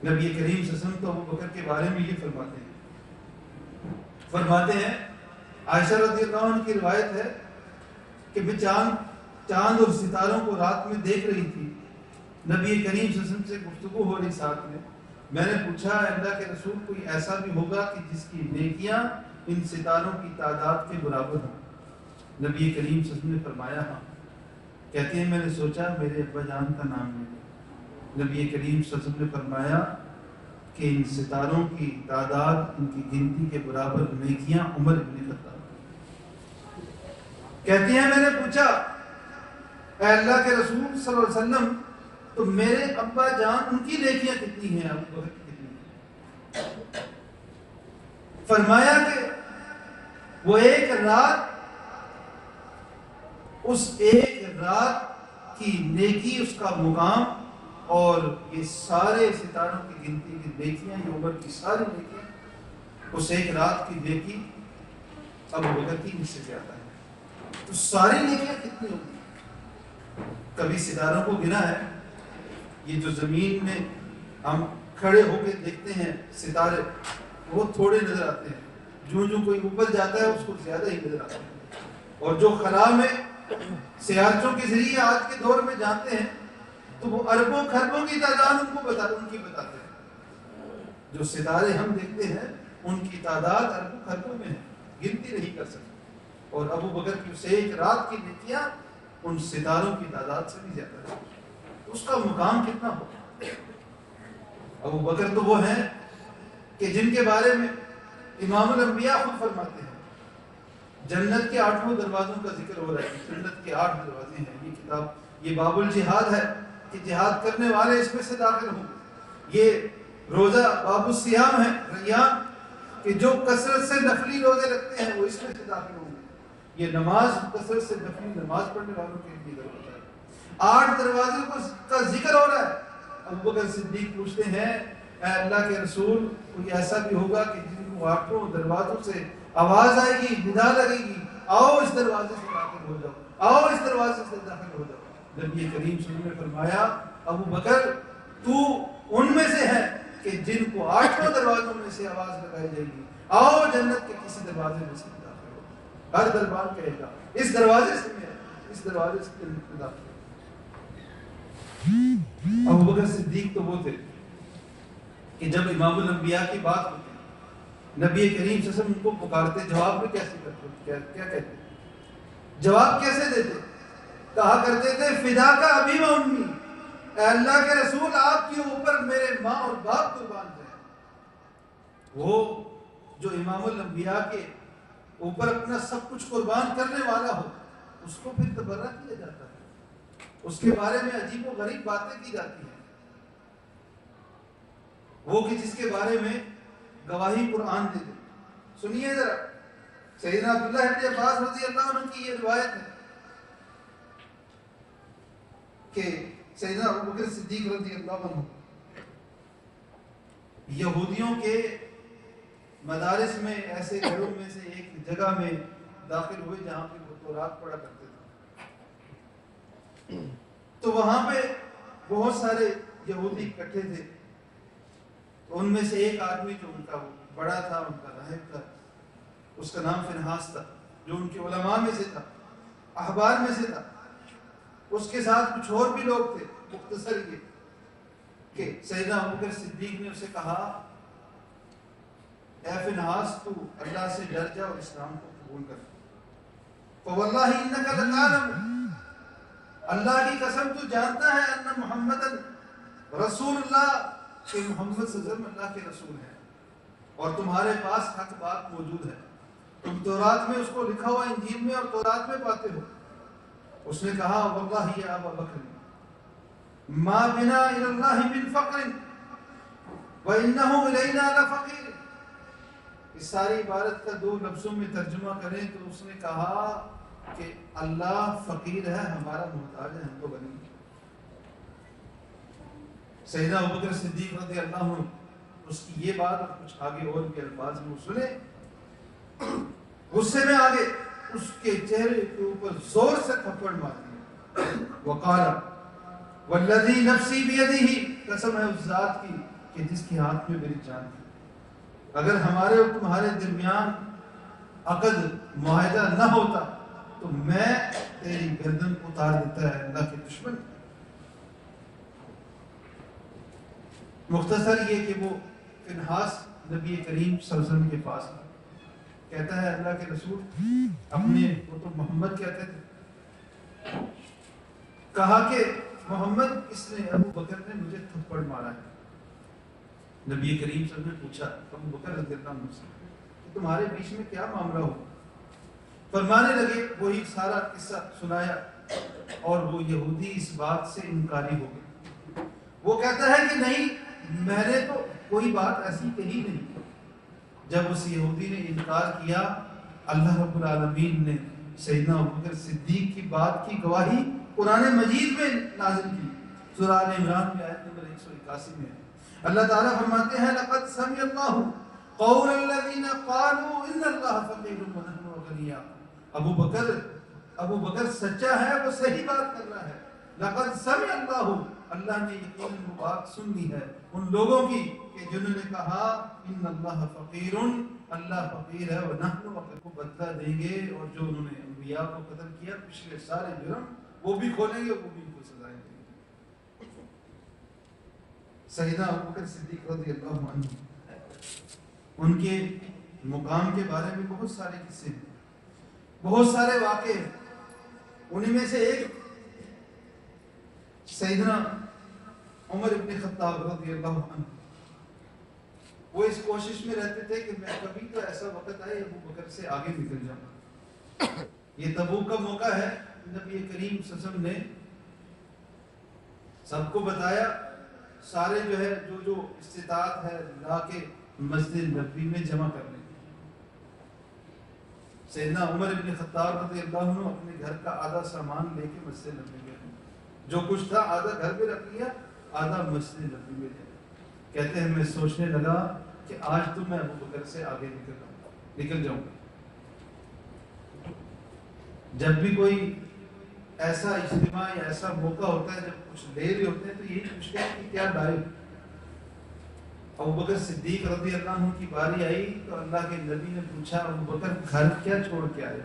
نبی کریم صلی اللہ علیہ وسلم تو ابو بکر کے بارے میں یہ فرماتے ہیں عائشہ رضی اللہ عنہ کی روایت ہے کہ میں چاند اور ستاروں کو رات میں دیکھ رہی تھی، نبی کریم صلی اللہ علیہ وسلم سے گفتگو ہو رہی ساتھ میں نے پوچھا اللہ کے رسول کوئی ایسا بھی ہوگا کہ جس کی نیکیاں ان ستاروں کی تعداد کے برابر ہوں؟ نبی کریم صلی اللہ علیہ وسلم نے فرمایا ہاں۔ کہتے ہیں میں نے سوچا میرے ابا جان کا نام ہے۔ نبی کریم صلی اللہ علیہ وسلم نے فرمایا کہ ان ستاروں کی تعداد ان کی گنتی کے برابر نیکیاں عمر ابن خطاب۔ کہتی ہیں میں نے پوچھا اے اللہ کے رسول صلی اللہ علیہ وسلم تو میرے ابا جان ان کی نیکیاں کتنی ہیں، ابو بکر کی کتنی ہیں؟ فرمایا کہ وہ ایک رات، اس ایک رات کی نیکی اس کا مقام اور یہ سارے ستاروں کی گنتی کی نیکیاں، یہ عمر کی ساری نیکیاں، اس ایک رات کی نیکی ابو بکر کی ان سے زیادہ ہے۔ تو ساری نیکیاں کتنی ہوگی؟ کبھی ستاروں کو گنا ہے؟ یہ جو زمین میں ہم کھڑے ہو کے دیکھتے ہیں ستارے، وہ تھوڑے نظر آتے ہیں، جو کوئی اوپر جاتا ہے اس کو زیادہ ہی نظر آتے ہیں۔ اور جو خلا میں سیارچوں کے ذریعے آج کے دور میں جانتے ہیں تو وہ اربوں خربوں کی تعداد ان کی بتاتے ہیں۔ جو ستارے ہم دیکھتے ہیں ان کی تعداد اربوں خربوں میں ہے، گنتی نہیں کر سکتے۔ اور ابو بکر کی اس ایک رات کی نیکیاں ان ستاروں کی تعداد سے بھی زیادہ ہے۔ اس کا مقام کتنا ہوگا؟ ابو بکر تو وہ ہیں کہ جن کے بارے میں امام الانبیاء خود فرماتے ہیں جنت کے 8 دروازوں کا ذکر ہو رہا ہے، جنت کے 8 دروازے ہیں۔ یہ کتاب یہ باب الجہاد ہے کہ جہاد کرنے والے اس میں سے داخل ہوں گے۔ یہ روزہ باب الصیام ہے، ریان، کہ جو کثرت سے نفلی روزے رکھتے ہیں وہ اس میں سے داخل ہوں گے۔ یہ نماز کثرت سے نفلی نماز پڑھنے والوں کے لیے ضرورت ہے۔ 8 دروازوں کا ذکر ہو رہا ہے۔ ابو بکر صدیق پوچھتے ہیں اے اللہ کے رسول کوئی ایسا بھی ہوگا کہ جن کو 8 دروازوں سے آواز آئے گی، ندا لگے گی آؤ اس دروازے سے داخل ہو جاؤ، آؤ اس دروازے سے داخل ہو جاؤ؟ نبی کریم صلی اللہ علیہ وسلم نے فرمایا ابو بکر تو ان میں سے ہے کہ جن کو 8 دروازوں میں سے آواز لگائی جائے گی آؤ جنت کے کسی دروازے میں سے داخل ہو۔ ہر دربار کہے گا اس دروازے سے میں اس دروازے سے داخل ہو۔ ابو بکر صدیق تو وہ تھے کہ جب امام الانبیاء کی بات ہوتی نبی کریم صلی اللہ علیہ وسلم ان کو پکارتے، جواب میں کیسے کرتے؟ کیا کہتے؟ جواب کیسے دیتے؟ کہا کرتے تھے فدا کا ابھی و امی، اے اللہ کے رسول آپ کے اوپر میرے ماں اور باپ قربان جائیں۔ وہ جو امام الانبیاء کے اوپر اپنا سب کچھ قربان کرنے والا ہو اس کو پھر تبرہ کیا جاتا ہے، اس کے بارے میں عجیب و غریب باتیں کی جاتی ہیں۔ وہ کہ جس کے بارے میں گواہی قرآن دے دے۔ سنیے ذرا سیدنا عبداللہ ابن عباس رضی اللہ عنہ کی یہ روایت ہے کہ سیدنا ابوبکر صدیق رضی اللہ عنہ یہودیوں کے مدارس میں ایسے گھروں میں سے ایک جگہ میں داخل ہوئے جہاں پہ وہ تورات پڑھا کرتے تھے۔ تو وہاں پہ بہت سارے یہودی اکٹھے تھے، تو ان میں سے ایک آدمی جو ان کا بڑا تھا، ان کا راہب تھا، اس کا نام فنحاس تھا، جو ان کے علماء میں سے تھا، احبار میں سے تھا۔ اس کے ساتھ کچھ اور بھی لوگ تھے، مختصر یہ کہ سیدنا ابوبکر صدیق نے اسے کہا اے فنحاس تو اللہ سے ڈر جا اور اسلام کو قبول کر. فواللہ انک لتعلم، اللہ کی قسم تو جانتا ہے ان محمد رسول اللہ، کہ محمد صلی اللہ علیہ وسلم اللہ کے رسول ہیں، اور تمہارے پاس حق بات موجود ہے، تم تورات میں اس کو لکھا ہوا انجیل میں اور تورات میں پاتے ہو. اس نے کہا واللہ یا ابا بکر ما بنا الی اللہ من فقر وانہ الینا لفقیر. اس ساری عبارت کا 2 لفظوں میں ترجمہ کریں تو اس نے کہا کہ اللہ فقیر ہے، ہمارا محتاج ہے، ہم تو غنی ہیں. سیدنا ابوبکر صدیق رضی اللہ عنہ اس کی یہ بات اور کچھ آگے اور کے الفاظ میں سنے، غصے میں آگے اس کے چہرے کے اوپر زور سے تھپڑ مار دیا. وقال والذی نفسی بیدہ، قسم ہے اس ذات کی کہ جس کے ہاتھ میں میری جان ہے، اگر ہمارے اور تمہارے درمیان عقد معاہدہ نہ ہوتا تو میں تیری گردن اتار دیتا ہے اللہ کے دشمن. مختصر یہ کہ وہ فنحاس نبی کریم صلی اللہ علیہ وسلم کے پاس کہتا ہے اللہ کے رسول اپنے، وہ تو محمد کہتے تھے، کہا کہ محمد اس نے ابو بکر نے مجھے تھپڑ مارا ہے. نبی کریم صلی اللہ علیہ وسلم نے پوچھا ابو بکر رضی اللہ عنہ سے کہ تمہارے بیچ میں کیا معاملہ ہو؟ فرمانے لگے، وہی سارا قصہ سنایا، اور وہ یہودی اس بات سے انکاری ہو گیا. وہ کہتا ہے کہ نہیں، میں نے تو کوئی بات ایسی کہی نہیں. جب اس یہودی نے انکار کیا، اللہ رب العالمین نے سیدنا ابوبکر صدیق کی بات کی گواہی قرآن مجید میں نازل کی. سورہ آل عمران میں آیت نمبر 181 میں اللہ تعالیٰ فرماتے ہیں لقد سمع اللہ قول الذین قالوا ان اللہ فقیر ونحن اغنیاء. ابو بکر سچا ہے، وہ صحیح بات کر رہا ہے. لقد سمع اللہ، اللہ نے یقیناً وہ بات سن لی ہے ان لوگوں کی کہ جنہوں نے کہا ان اللہ فقیر، اللہ فقیر ہے، ونحن اغنیاء، کو بدلہ دیں گے، اور جو انہوں نے انبیاء کو قتل کیا پچھلے سارے جرم وہ بھی کھولیں گے، وہ بھی ان کو سزائیں دیں گے. سیدنا ابوبکر صدیق رضی اللہ عنہ، ان کے مقام کے بارے میں بہت سارے قصے ہیں، بہت سارے واقعے ہیں. انہی میں سے ایک سیدنا عمر ابن خطاب رضی اللہ عنہ، وہ اس کوشش میں رہتے تھے کہ میں کبھی تو ایسا وقت آئے ابو بکر سے آگے نکل جاؤں. یہ تبوک کا موقع ہے، نبی کریم صلی اللہ علیہ وسلم نے سب کو بتایا، سارے جو ہے جو استطاعت ہے لا کے مسجد نبوی میں جمع کرنے. سیدنا عمر ابن خطاب رضی اللہ عنہ اپنے گھر کا آدھا سامان لے کے مسجد نبوی میں، جو کچھ تھا آدھا گھر میں رکھ لیا، آدھا مسجد نبوی میں لے. کہتے ہیں میں سوچنے لگا کہ آج تو میں ابو بکر سے آگے نکل جاؤں گا. جب بھی کوئی ایسا اجتماع یا ایسا موقع ہوتا ہے جب کچھ لے رہے ہوتے ہیں تو یہی پوچھتے ہیں کہ کیا لائے. ابو بکر صدیق رضی اللہ عنہ کی باری آئی تو اللہ کے نبی نے پوچھا ابو بکر گھر کیا چھوڑ کے آئے؟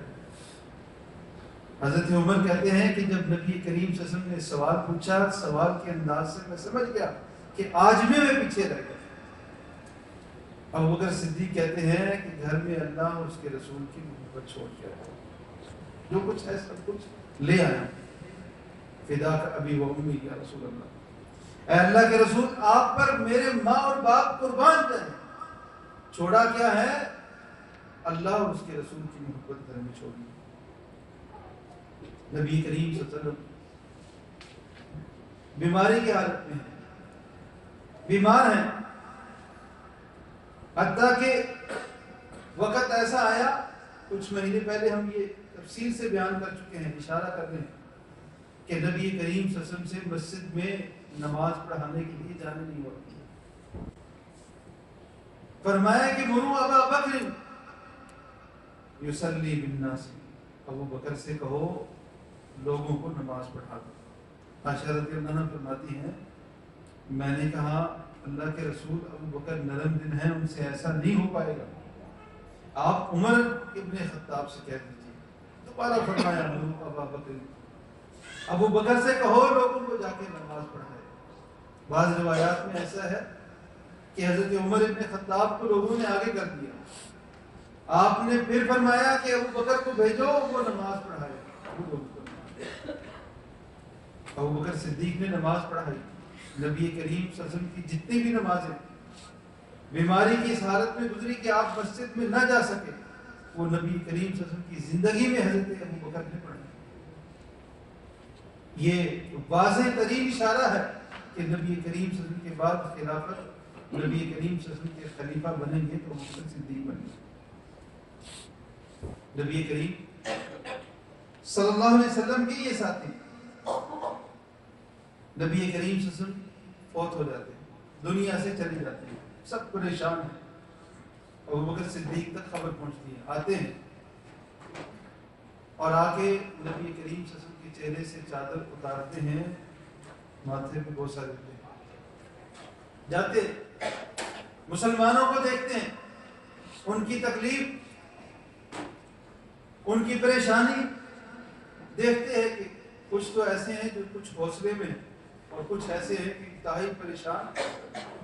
حضرت عمر کہتے ہیں کہ جب نبی کریم صلی اللہ علیہ وسلم نے سوال پوچھا، سوال کے انداز سے میں سمجھ گیا کہ آج بھی میں پیچھے رہ گیا. ابو بکر صدیق کہتے ہیں کہ گھر میں اللہ اور اس کے رسول کی محبت چھوڑ کے آیا، جو کچھ ہے سب کچھ لے آیا. فداک ابی و امی یا رسول اللہ، اے اللہ کے رسول آپ پر میرے ماں اور باپ قربان جائیں. چھوڑا کیا ہے؟ اللہ اور اس کے رسول کی محبت گھر میں چھوڑی. نبی کریم صلی اللہ علیہ وسلم بیماری کی حالت میں ہیں، بیمار ہیں، حتیٰ کہ وقت ایسا آیا، کچھ مہینے پہلے ہم یہ تفصیل سے بیان کر چکے ہیں، اشارہ کر رہے ہیں کہ نبی کریم صلی اللہ علیہ وسلم سے مسجد میں نماز پڑھانے کے لیے جانے نہیں ہوتی. فرمایا کہ مروا ابا بکر یصلی بالناس، ابو بکر سے کہو لوگوں کو نماز پڑھا دو. عائشہ رضی اللہ عنہا فرماتی ہیں میں نے کہا اللہ کے رسول ابو بکر نرم دل ہیں، ان سے ایسا نہیں ہو پائے گا، آپ عمر ابن خطاب سے کہہ دیجیے. دوبارہ فرمایا مروا ابا بکر ابو بکر سے کہو لوگوں کو جا کے نماز پڑھائے۔ بعض روایات میں ایسا ہے کہ حضرت عمر ابن خطاب کو لوگوں نے آگے کر دیا، آپ نے پھر فرمایا کہ ابو بکر کو بھیجو وہ نماز پڑھائے۔ ابو بکر صدیق نے نماز پڑھائی۔ نبی کریم صلی اللہ علیہ وسلم کی جتنی بھی نمازیں بیماری کی اس حالت میں گزری کہ آپ مسجد میں نہ جا سکے، وہ نبی کریم صلی اللہ علیہ وسلم کی زندگی میں حضرت ابو بکر نے پڑھی۔ یہ واضح ترین اشارہ ہے کہ نبی کریم صلی اللہ علیہ وسلم کے بعد خلافت نبی کریم صلی اللہ علیہ وسلم کے خلیفہ بنیں گے تو ابو بکر صدیق بنیں گے۔ نبی کریم صلی اللہ علیہ وسلم کے یہ ساتھی نبی کریم صلی اللہ علیہ وسلم فوت ہو جاتے ہیں، دنیا سے چلے جاتے ہیں، سب پریشان ہیں۔ ابو بکر صدیق تک خبر پہنچتی ہے، آتے ہیں اور آ کے نبی کریم صلی اللہ علیہ وسلم کے چہرے سے چادر اتارتے ہیں، ماتھے پہ بوسہ دیتے ہیں، جاتے مسلمانوں کو دیکھتے ہیں، ان کی تکلیف، ان کی پریشانی دیکھتے ہیں کہ کچھ تو ایسے ہیں جو کچھ حوصلے میں ہیں اور کچھ ایسے ہیں کہ انتہائی پریشان،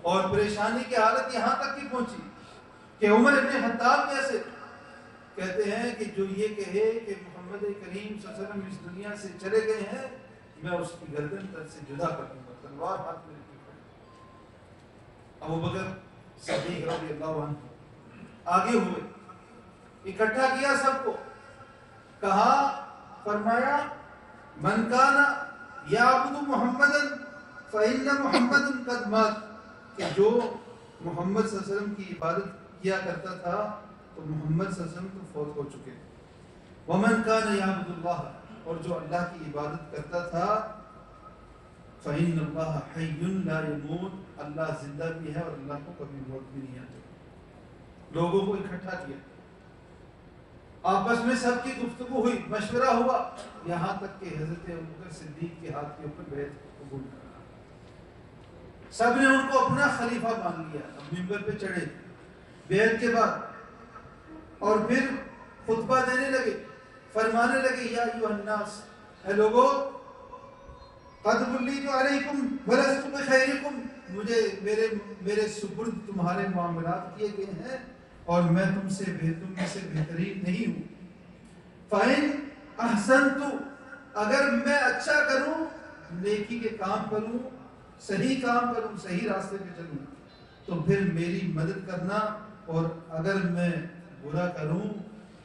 اور پریشانی کی حالت یہاں تک کی پہنچی کہ عمر ابن خطاب جیسے کہتے ہیں کہ جو یہ کہے کہ محمد کریم صلی اللہ علیہ وسلم اس دنیا سے چلے گئے ہیں، میں اس کی گردن تن سے جدا کر دوں گا، تلوار ہاتھ میں رکھی پڑی۔ ابو بکر صدیق رضی اللہ عنہ آگے ہوئے، اکٹھا کیا سب کو، کہا، فرمایا من کان یعبد محمدا فإن محمدا قد مات، کہ جو محمد صلی اللہ علیہ وسلم کی عبادت کیا کرتا تھا تو محمد صلی اللہ علیہ وسلم تو فوت ہو چکے۔ ومن کان یعبد اللہ، اور جو اللہ کی عبادت کرتا تھا، فإن اللہ حی لا یموت، اللہ زندہ بھی ہے اور اللہ کو کبھی موت بھی نہیں آتی۔ لوگوں کو اکٹھا کیا، آپس میں سب کی گفتگو ہوئی، مشورہ ہوا، یہاں تک کہ حضرت ابوبکر صدیق کے ہاتھ کے اوپر بیعت قبول کرنا، سب نے ان کو اپنا خلیفہ مان لیا۔ اب منبر پہ چڑھے بیعت کے بعد اور پھر خطبہ دینے لگے، فرمانے لگے، یا ایھا الناس، اے لوگو، قد ولیت علیکم ولست بخیرکم، مجھے میرے سپرد تمہارے معاملات کیے گئے ہیں اور میں تم میں سے بہترین نہیں ہوں۔ فَإِنْ أَحْسَنْتُ، اگر میں اچھا کروں، نیکی کے کام کروں، صحیح کام کروں، صحیح راستے پہ چلوں، تو پھر میری مدد کرنا، اور اگر میں برا کروں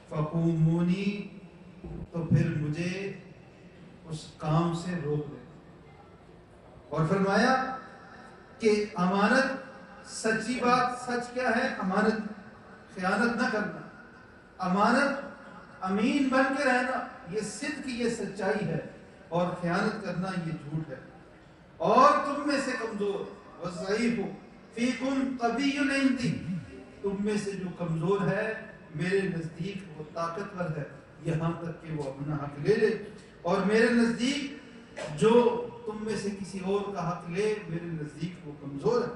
فَقُومُونِي، تو پھر مجھے اس کام سے روک دے۔ اور فرمایا کہ امانت، سچی بات، سچ کیا ہے؟ امانت، خیانت نہ کرنا، امانت، امین بن کے رہنا، یہ صدق، یہ سچائی ہے، اور خیانت کرنا یہ جھوٹ ہے۔ اور تم میں سے کمزور، وَالضَّعِيفُ فِيكُمْ قَوِيٌّ عِندِي، تم میں سے جو کمزور ہے میرے نزدیک وہ طاقتور ہے، یہاں تک کہ وہ اپنا حق لے لے، اور میرے نزدیک جو تم میں سے کسی اور کا حق لے، میرے نزدیک وہ کمزور ہے،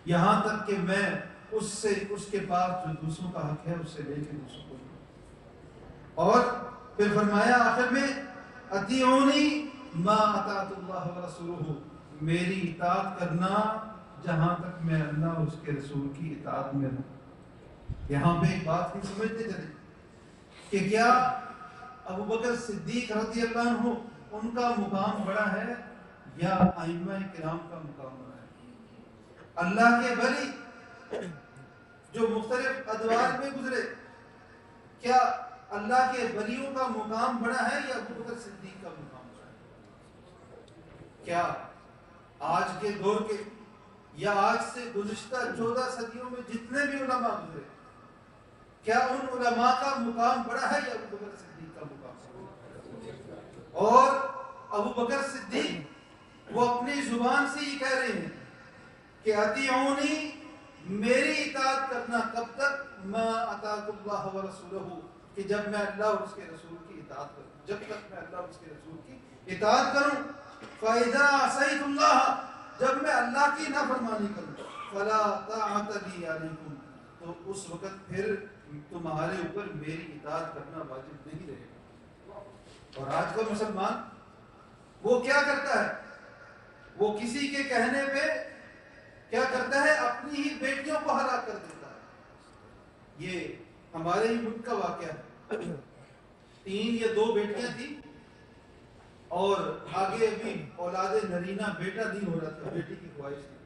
یہاں تک کہ میں اس کے پاس جو دوسروں کا حق ہے اس سے لے کے دوسروں کو دوں۔ اور پھر فرمایا آخر میں، اطیعونی ما اطاعت اللہ ورسولہ، میری اطاعت کرنا جہاں تک میں اللہ اور اس کے رسول کی اطاعت میں ہوں۔ یہاں پہ ایک بات بھی سمجھتے چلیں کہ کیا ابو بکر صدیق رضی اللہ عنہ ان کا مقام بڑا ہے یا ائمہ کرام کا مقام بڑا ہے؟ اللہ کے ولی جو مختلف ادوار میں گزرے، کیا اللہ کے ولیوں کا مقام بڑا ہے یا ابو بکر صدیق کا مقام بڑا ہے؟ کیا آج کے دور کے یا آج سے گزشتہ 14 صدیوں میں جتنے بھی علماء گزرے، کیا ان علماء کا مقام بڑا ہے یا ابو بکر صدیق کا مقام بڑا ہے؟ اور ابو بکر صدیق وہ اپنی زبان سے یہ کہہ رہے ہیں کہ اطیعونی، میری اطاعت کرنا کب تک؟ ما اطاعت اللہ ورسولہ، کہ جب میں اللہ اور اس کے رسول کی اطاعت کروں، جب تک میں اللہ اور اس کے رسول کی اطاعت کروں۔ فَإِذَا عَصَيْتُ اللَّهَ، جب میں اللہ کی نافرمانی کروں، فَلَا طَاعَةَ لِي عَلَيْكُمْ، تو اس وقت پھر تمہارے اوپر میری اطاعت کرنا واجب نہیں رہے گا۔ اور آج کا مسلمان وہ کیا کرتا ہے؟ وہ کسی کے کہنے پہ کیا کرتا ہے؟ اپنی ہی بیٹیوں کو ہلاک کر دیتا ہے۔ یہ ہمارے ہی ملک کا واقعہ ہے۔ 3 یا 2 بیٹیاں تھیں اور آگے ابھی اولاد نرینہ بیٹا نہیں ہو رہا تھا، بیٹی کی خواہش تھی۔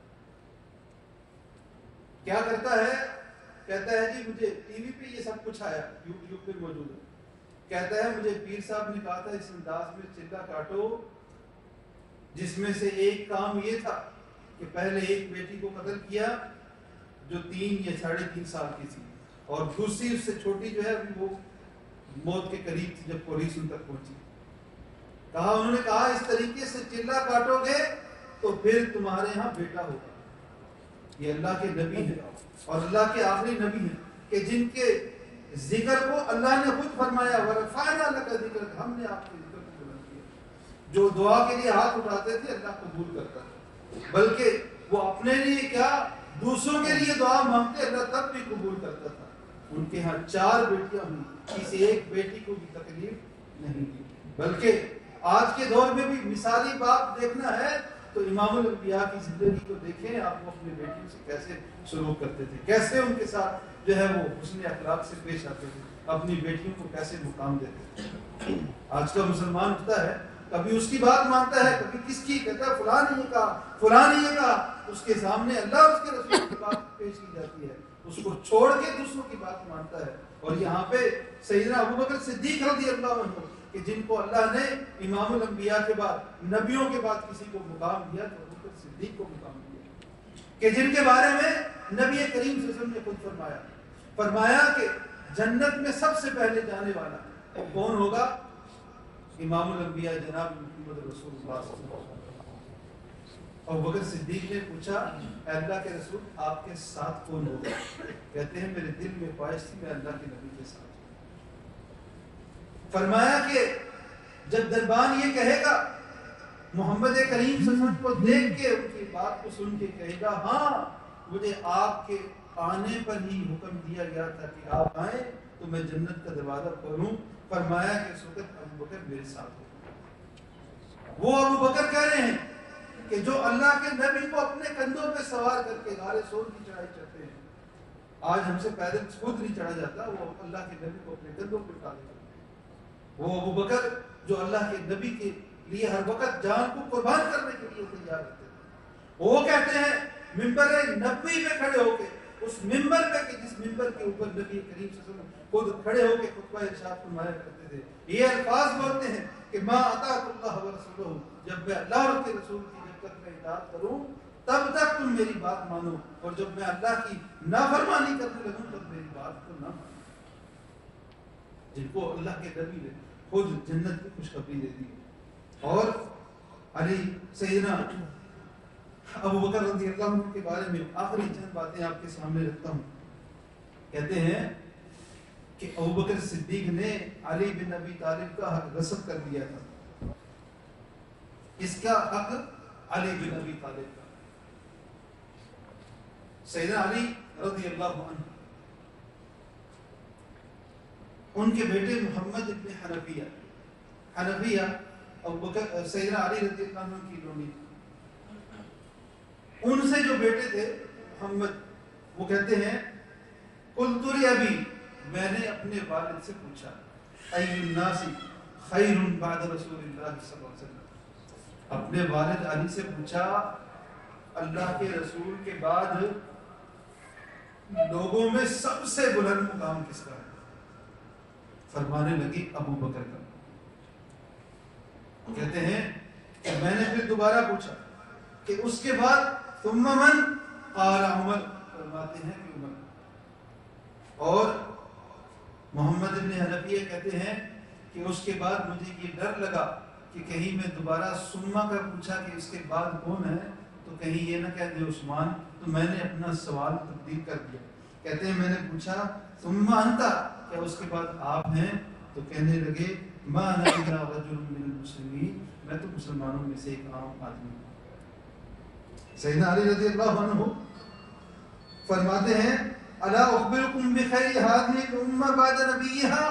کیا کرتا ہے؟ کہتا ہے جی مجھے ٹی وی پہ یہ سب کچھ آیا، یوٹیوب پہ موجود ہے، کہتا ہے مجھے پیر صاحب نے کہا تھا اس انداز میں چلہ کاٹو جس میں سے ایک کام یہ تھا کہ پہلے ایک بیٹی کو قتل کیا جو 3 یا 3.5 سال کی تھی، اور دوسری اس سے چھوٹی جو ہے ابھی وہ موت کے قریب تھی جب پولیس ان تک پہنچی۔ انہوں نے کہا اس طریقے سے چلہ کاٹو گے تو پھر تمہارے ہاں بیٹا ہوگا۔ یہ اللہ کے نبی ہیں اور اللہ کے آخری نبی ہیں کہ جن کے ذکر کو اللہ نے خود فرمایا وَرَفَعْنَا لَكَ ذِكْرَكَ، ہم نے آپ کے ذکر کو بلند کیا۔ جو دعا کے لیے ہاتھ اٹھاتے تھے اللہ قبول کرتا تھا، بلکہ وہ اپنے لیے کیا دوسروں کے لیے دعا مانگتے اللہ تب بھی قبول کرتا تھا۔ ان کے ہاں 4 بیٹیاں ہوئی، کسی ایک بیٹی کو بھی تکلیف نہیں دی۔ بلکہ آج کے دور میں بھی مثالی باپ دیکھنا ہے تو امام الانبیاء کی زندگی کو دیکھیں، آپ وہ اپنے بیٹیوں سے کیسے سلوک کرتے تھے، کیسے ان کے ساتھ جو ہے وہ حسن اخلاق سے پیش آتے تھے، اپنی بیٹیوں کو کیسے مقام دیتے تھے۔ آج کا مسلمان اٹھتا ہے، کبھی اس کی بات مانتا ہے، کبھی کس کی، کہتا ہے فلاں نے یہ کہا، فلاں نے یہ کہا، اس کے سامنے اللہ اور اس کے رسول کی بات پیش کی جاتی ہے، اس کو چھوڑ کے دوسروں کی بات مانتا ہے۔ اور یہاں پہ سیدنا ابوبکر صدیق رضی اللہ عنہ کہ جن کو اللہ نے امام الانبیاء کے بعد، نبیوں کے بعد کسی کو مقام دیا تو ابوبکر صدیق کو مقام دیا، کہ جن کے بارے میں نبی کریم صلی اللہ علیہ وسلم نے خود فرمایا کہ جنت میں سب سے پہلے جانے والا وہ کون ہوگا؟ امام الانبیاء جناب محمد رسول اللہ صلی اللہ علیہ وسلم۔ ابوبکر صدیق نے پوچھا اے اللہ کے رسول آپ کے ساتھ کون ہوگا؟ کہتے ہیں میرے دل میں خواہش تھی میں اللہ کے نبی کے ساتھ۔ فرمایا کہ جب دربان یہ کہے گا محمد کریم صلی اللہ علیہ وسلم کو دیکھ کے ان کی بات کو سن کے کہے گا ہاں مجھے آپ کے آنے پر ہی حکم دیا گیا تھا کہ آپ آئیں تو میں جنت کا دروازہ کھولوں، فرمایا کہ اس وقت ابوبکر میرے ساتھ ہو۔ وہ ابوبکر کہہ رہے ہیں کہ جو اللہ کے نبی کو اپنے کندھوں پہ سوار کر کے غار سور کی چڑھائی چڑھتے ہیں، آج ہم سے پیدل خود نہیں چڑھا جاتا، وہ اللہ کے نبی کو اپنے کندھوں پہ اٹھا لیتے ہیں۔ وہ ابوبکر جو اللہ کے نبی کے لیے ہر وقت جان کو قربان کرنے کے لیے تیار رہتے تھے، وہ کہتے ہیں ممبر نبوی پہ کھڑے ہو کے، اس ممبر پہ کہ جس ممبر کے اوپر نبی کریم صلی اللہ علیہ وسلم خود کھڑے ہو کے خطبہ ارشاد فرمایا کرتے تھے، یہ الفاظ بولتے ہیں کہ ما اطاعت اللہ ورسولہ، جب میں اللہ اور اس کے رسول کی جب تک میں اطاعت کروں تب تک تم میری بات مانو، اور جب میں اللہ کی نافرمانی کرنے لگوں تب میری بات کو نہ مانو۔ جن کو اللہ کے نبی نے خود جنت کی خوشخبری دے دی۔ اور علی سیدنا ابوبکر رضی اللہ عنہ کے بارے میں آخری چند باتیں آپ کے سامنے رکھتا ہوں۔ کہتے ہیں کہ ابوبکر صدیق نے علی بن ابی طالب کا حق غصب کر دیا تھا۔ اس کا حق علی بن ابی طالب کا۔ سیدنا علی رضی اللہ عنہ ان کے بیٹے محمد ابن حنفیہ ابوبکر سیدنا علی رضی اللہ عنہ کی لونی، ان سے جو بیٹے تھے محمد، وہ کہتے ہیں قلت لابی، میں نے اپنے والد سے پوچھا ای الناس خیر بعد رسول اللہ صلی اللہ علیہ وسلم، اپنے والد علی سے پوچھا اللہ کے رسول کے بعد لوگوں میں سب سے بلند مقام کس کا ہے؟ فرمانے لگی ابو بکر کا۔ کہتے ہیں کہ میں نے پھر دوبارہ پوچھا کہ اس کے بعد ثم من؟ قال عمر، فرماتے ہیں کہ عمر۔ اور محمد ابن حنفیہ کہتے ہیں کہ اس کے بعد مجھے یہ ڈر لگا کہ کہیں میں دوبارہ سما کر پوچھا کہ اس کے بعد کون ہے تو کہیں یہ نہ کہہ دے عثمان، تو میں نے اپنا سوال تبدیل کر دیا۔ کہتے ہیں میں نے پوچھا ثم انت، کیا اس کے بعد آپ ہیں؟ تو کہنے لگے ما انا الا رجل من المسلمین، میں تو مسلمانوں میں سے ایک عام آدمی ہوں۔ سیدنا علی رضی اللہ عنہ فرماتے ہیں الا اخبرکم بخیر هذه الامه بعد نبیها،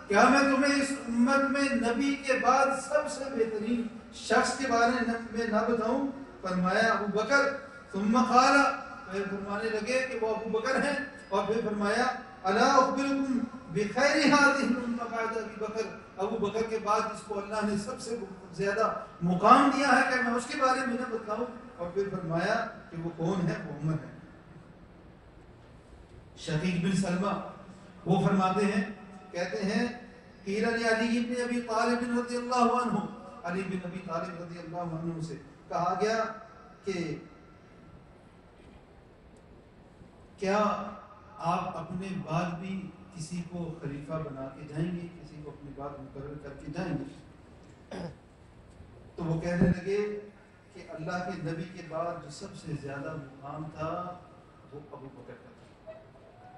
کیا میں تمہیں اس امت میں نبی کے بعد سب سے بہترین شخص کے بارے میں نہ بتاؤں؟ فرمایا ابو بکر، ثم قال، پھر فرمانے لگے کہ وہ ابو بکر ہیں، اور پھر فرمایا الا اخبرکم بخیر هذه الامه بعد ابی بکر، ابو بکر کے بعد جس کو اللہ نے سب سے زیادہ مقام دیا ہے، کہ میں اس کے بارے میں نہ بتاؤں؟ اور پھر فرمایا کہ وہ کون ہے؟ وہ عمر ہے۔ شقیق بن سلمہ وہ فرماتے ہیں، کہتے ہیں قیل علی بن ابی طالب رضی اللہ عنہ، علی بن ابی طالب رضی اللہ عنہ سے کہا گیا کہ کیا آپ اپنے بعد بھی کسی کو خلیفہ بنا کے جائیں گے، کسی کو اپنی بات مقرر کر کے جائیں گے؟ تو وہ کہنے لگے کہ اللہ کے نبی کے بعد جو سب سے زیادہ مقام تھا وہ ابو بکر کا تھا،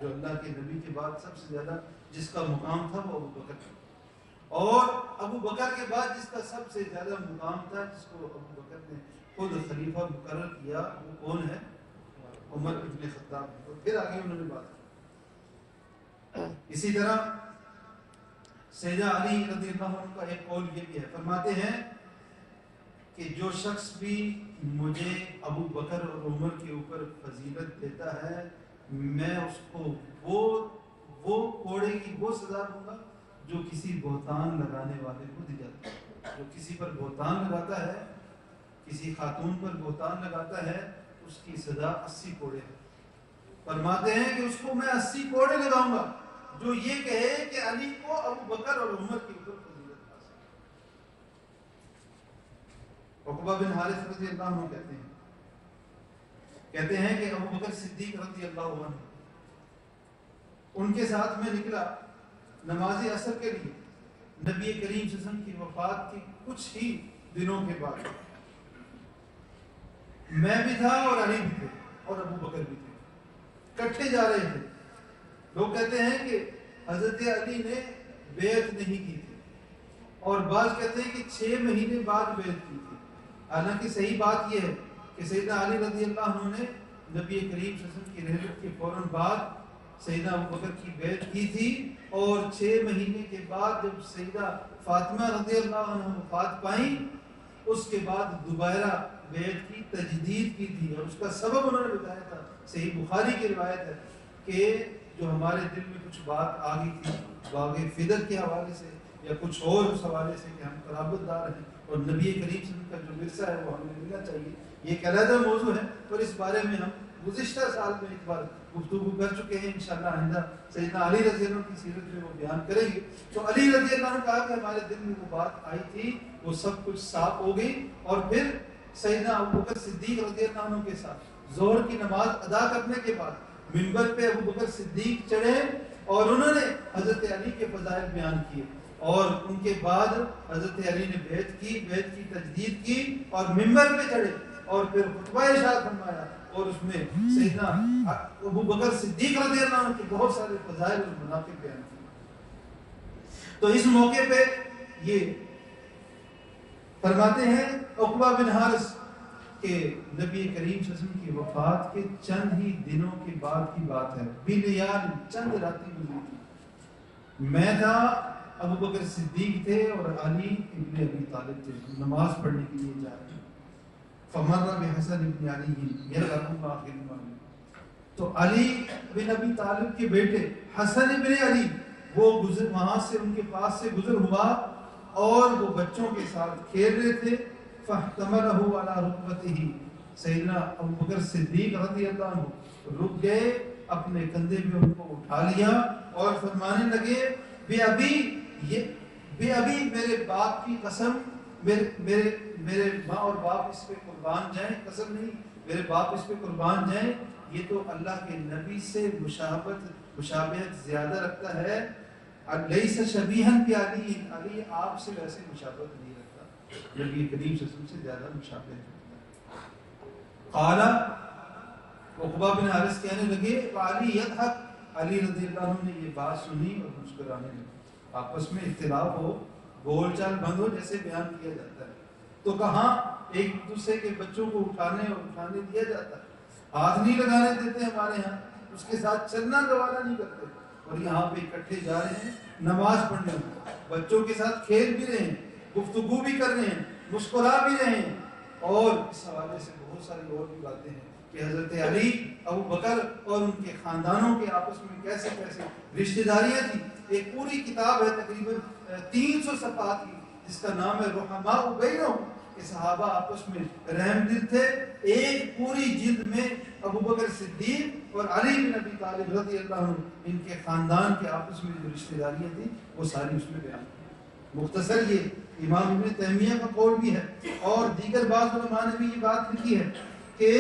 جو اللہ کے نبی کے بعد سب سے زیادہ جس کا مقام تھا وہ ابو بکر تھا، اور ابو بکر کے بعد جس کا سب سے زیادہ مقام تھا، جس کو ابو بکر نے خود خلیفہ مقرر کیا، وہ کون ہے؟ عمر ابن خطاب۔ اور پھر آگے انہوں نے بات کی۔ اسی طرح سیدنا علی رضی اللہ عنہ کا ایک قول یہ بھی ہے، فرماتے ہیں کہ جو شخص بھی مجھے ابو بکر اور عمر کے اوپر فضیلت دیتا ہے، میں اس کو وہ کوڑے کی وہ سزا دوں گا جو کسی بہتان لگانے والے کو دی جاتی ہے۔ جو کسی پر بہتان لگاتا ہے، کسی خاتون پر بہتان لگاتا ہے، اس کی سزا 80 کوڑے ہے۔ فرماتے ہیں کہ اس کو میں 80 کوڑے لگاؤں گا جو یہ کہے کہ علی کو ابو بکر اور عمر کے اوپر فضیلت حاصل ہے۔ عقبہ بن حارث رضی اللہ عنہ کہتے ہیں کہ ابو بکر صدیق رضی اللہ عنہ ان کے ساتھ میں نکلا نماز عصر کے لیے، نبی کریم صلی اللہ علیہ وسلم کی وفات کے کچھ ہی دنوں کے بعد۔ میں بھی تھا اور علی بھی تھے اور ابو بکر بھی تھے، کٹھے جا رہے تھے۔ لوگ کہتے ہیں کہ حضرت علی نے بیعت نہیں کی تھی، اور بعض کہتے ہیں کہ 6 مہینے بعد بیعت کی تھی۔ حالانکہ صحیح بات یہ ہے کہ سیدنا علی رضی اللہ عنہ نے نبی کریم صلی اللہ علیہ وسلم کی رحلت کے فوراً بعد سیدنا ابو بکر کی بیعت کی تھی، اور 6 مہینے کے بعد جب سیدہ فاطمہ رضی اللہ عنہ وفات پائیں، اس کے بعد دوبارہ بیعت کی تجدید کی تھی، اور اس کا سبب انہوں نے بتایا تھا۔ صحیح بخاری کی روایت ہے کہ جو ہمارے دل میں کچھ بات آ گئی تھی باغ فدر کے حوالے سے یا کچھ اور اس حوالے سے کہ ہم قرابت دار ہیں اور نبی کریم صلی اللہ علیہ وسلم کا جو ورثہ ہے وہ ہمیں ملنا چاہیے، یہ ایک علیحدہ موضوع ہے، اور اس بارے میں ہم گزشتہ سال میں ایک بار گفتگو کر چکے ہیں۔ انشاءاللہ آئندہ سیدنا علی رضی اللہ عنہ کی سیرت میں وہ بیان کریں گے۔ تو علی رضی اللہ عنہ کہا کہ ہمارے دل میں وہ بات آئی تھی، وہ سب کچھ صاف ہو گئی، اور پھر سیدنا ابو بکر صدیق رضی اللہ عنہ کے ساتھ ظہر کی نماز ادا کرنے کے بعد منبر پہ ابو بکر صدیق چڑھے اور انہوں نے حضرت علی کے فضائل بیان کیے، اور ان کے بعد حضرت علی نے بیعت کی تجدید کی اور منبر پہ چڑھے اور پھر خطبہ ارشاد فرمایا، اور اس میں سیدنا ابو بکر صدیق رضی اللہ عنہ کے بہت سارے فضائل اور مناقب بیان کیے۔ تو اس موقع پہ یہ فرماتے ہیں عقبہ بن حارث کہ نبی کریم صلی اللہ علیہ وسلم کی وفات کے چند ہی دنوں کے بعد کی بات ہے، بلیال چند راتیں گزری تھی، میں تھا، ابو بکر صدیق تھے اور علی ابن ابی طالب تھے، نماز پڑھنے کے لیے جا رہے، فمر بحسن ابن علی یرحم آخر ایمان، تو علی بن ابی طالب کے بیٹے حسن ابن علی وہ وہاں سے ان کے پاس سے گزر ہوا اور وہ بچوں کے ساتھ کھیل رہے تھے، فاحتملہ علی رکبتہ، سیدنا ابو بکر صدیق رضی اللہ عنہ رک گئے، اپنے کندھے پہ ان کو اٹھا لیا اور فرمانے لگے بے ابی میرے باپ کی قسم، میرے ماں اور باپ اس پہ قربان جائیں، قسم نہیں، میرے باپ اس پہ قربان جائیں، یہ تو اللہ کے نبی سے مشابہت زیادہ رکھتا ہے، لیس شبیہا بعلی، علی آپ سے ویسے مشابہت نہیں رکھتا، نبی کریم صلی اللہ علیہ وسلم سے زیادہ مشابہت رکھتا ہے۔ قال عقبہ بن حارث کہنے لگے علی یضحک، علی رضی اللہ عنہ نے یہ بات سنی اور مسکرانے لگے، آپس میں اختلاف ہو، بول چال بند ہو جیسے بیان کیا جاتا ہے، تو کہاں ایک دوسرے کے بچوں کو اٹھانے دیا جاتا ہے، ہاتھ نہیں لگانے دیتے ہمارے ہاں، اس کے ساتھ چلنا گوارا نہیں کرتے، اور یہاں پہ اکٹھے جا رہے ہیں نماز پڑھنے میں، بچوں کے ساتھ کھیل بھی رہے ہیں، گفتگو بھی کر رہے ہیں، مسکرا بھی رہے ہیں، اور اس حوالے سے بہت ساری اور بھی باتیں ہیں کہ حضرت علی، ابو بکر اور ان کے خاندانوں کے آپس میں کیسے کیسے رشتہ داریاں تھیں۔ ایک پوری کتاب ہے تقریباً 300 صفحات کی، جس کا نام ہے رحماء بینہم، کہ صحابہ آپس میں رحم دل تھے۔ ایک پوری جلد میں ابو بکر صدیق اور علی بن ابی طالب رضی اللہ عنہ، ان کے خاندان کے آپس میں جو رشتہ داریاں تھیں وہ ساری اس میں بیان کی۔ مختصر یہ امام ابن تیمیہ کا قول بھی ہے، اور دیگر بعض علماء نے بھی یہ بات لکھی ہے کہ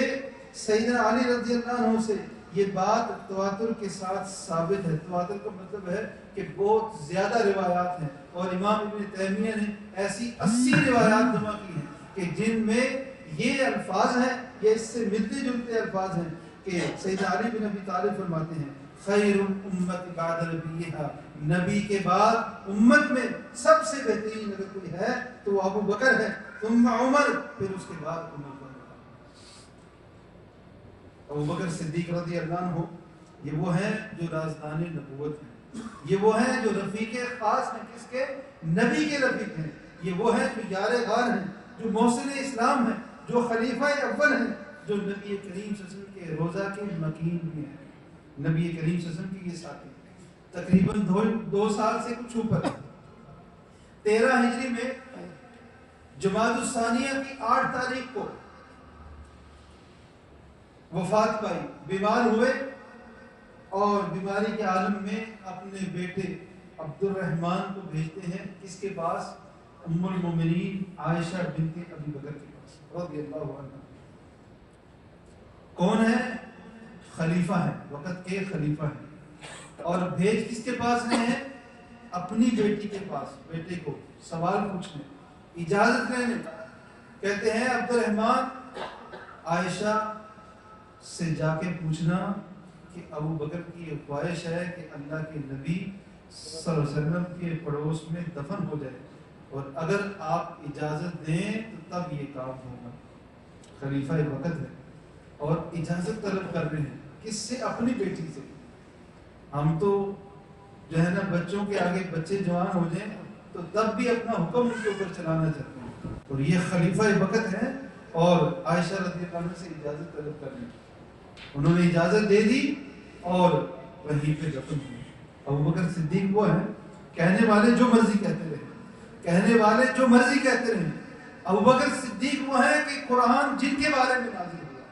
سیدنا علی رضی اللہ عنہ سے یہ بات تواتر کے ساتھ ثابت ہے۔ تواتر کا مطلب ہے کہ بہت زیادہ روایات ہیں، اور امام ابن تیمیہ نے ایسی 80 روایات جمع کی ہیں کہ جن میں یہ الفاظ ہیں، یہ اس سے ملتے جلتے الفاظ ہیں کہ سیدنا علی بن ابی طالب فرماتے ہیں خیر الامت بعد نبیہا، نبی کے بعد امت میں سب سے بہترین اگر کوئی ہے تو وہ ابو بکر ہے، ثم عمر، پھر اس کے بعد عمر۔ ابو بکر صدیق رضی اللہ عنہ یہ وہ ہیں جو رازدان نبوت ہیں، یہ وہ ہیں جو رفیق خاص ہیں، کس کے؟ نبی کے رفیق ہیں، یہ وہ ہیں جو یار غار ہیں، جو محسن اسلام ہیں، جو خلیفہ اول ہیں، جو نبی کریم صلی اللہ علیہ وسلم کے روضہ کے مکین بھی ہیں، نبی کریم صلی اللہ علیہ وسلم کی یہ ساتھی تقریباً 2 سال سے کچھ اوپر 13 ہجری میں جمادی الثانیہ کی 8 تاریخ کو وفات پائی، بیمار ہوئے، اور بیماری کے عالم میں اپنے بیٹے عبد الرحمن کو بھیجتے ہیں کس کے پاس؟ ام المومنین عائشہ بنت ابی بکر کے پاس رضی اللہ عنہ۔ کون ہے؟ خلیفہ ہیں، وقت کے خلیفہ ہیں، اور بھیج کس کے پاس رہے ہیں؟ اپنی بیٹی کے پاس، بیٹے کو سوال پوچھنے، اجازت لینے۔ کہتے ہیں عبد الرحمن عائشہ سے جا کے پوچھنا کہ ابو بکر کی یہ خواہش ہے کہ اللہ کے نبی صلی اللہ علیہ وسلم کے پڑوس میں دفن ہو جائے، اور اگر آپ اجازت دیں تو تب یہ کام ہوگا۔ خلیفہ وقت ہے اور اجازت طلب کر رہے ہیں، کس سے؟ اپنی بیٹی سے۔ ہم تو جو ہے نا بچوں کے آگے بچے جوان ہو جائیں تو تب بھی اپنا حکم ان کے اوپر چلانا چاہتے ہیں، اور یہ خلیفہ وقت ہے، اور عائشہ رضی اللہ عنہ سے اجازت طلب کر لی۔ انہوں نے اجازت دے دی اور وہیں پہ دفن ہوئے۔ ابو بکر صدیق وہ ہیں کہنے والے جو مرضی کہتے رہے، کہنے والے جو مرضی کہتے رہے۔ ابو بکر صدیق وہ ہیں کہ قرآن جن کے بارے میں نازل ہوا،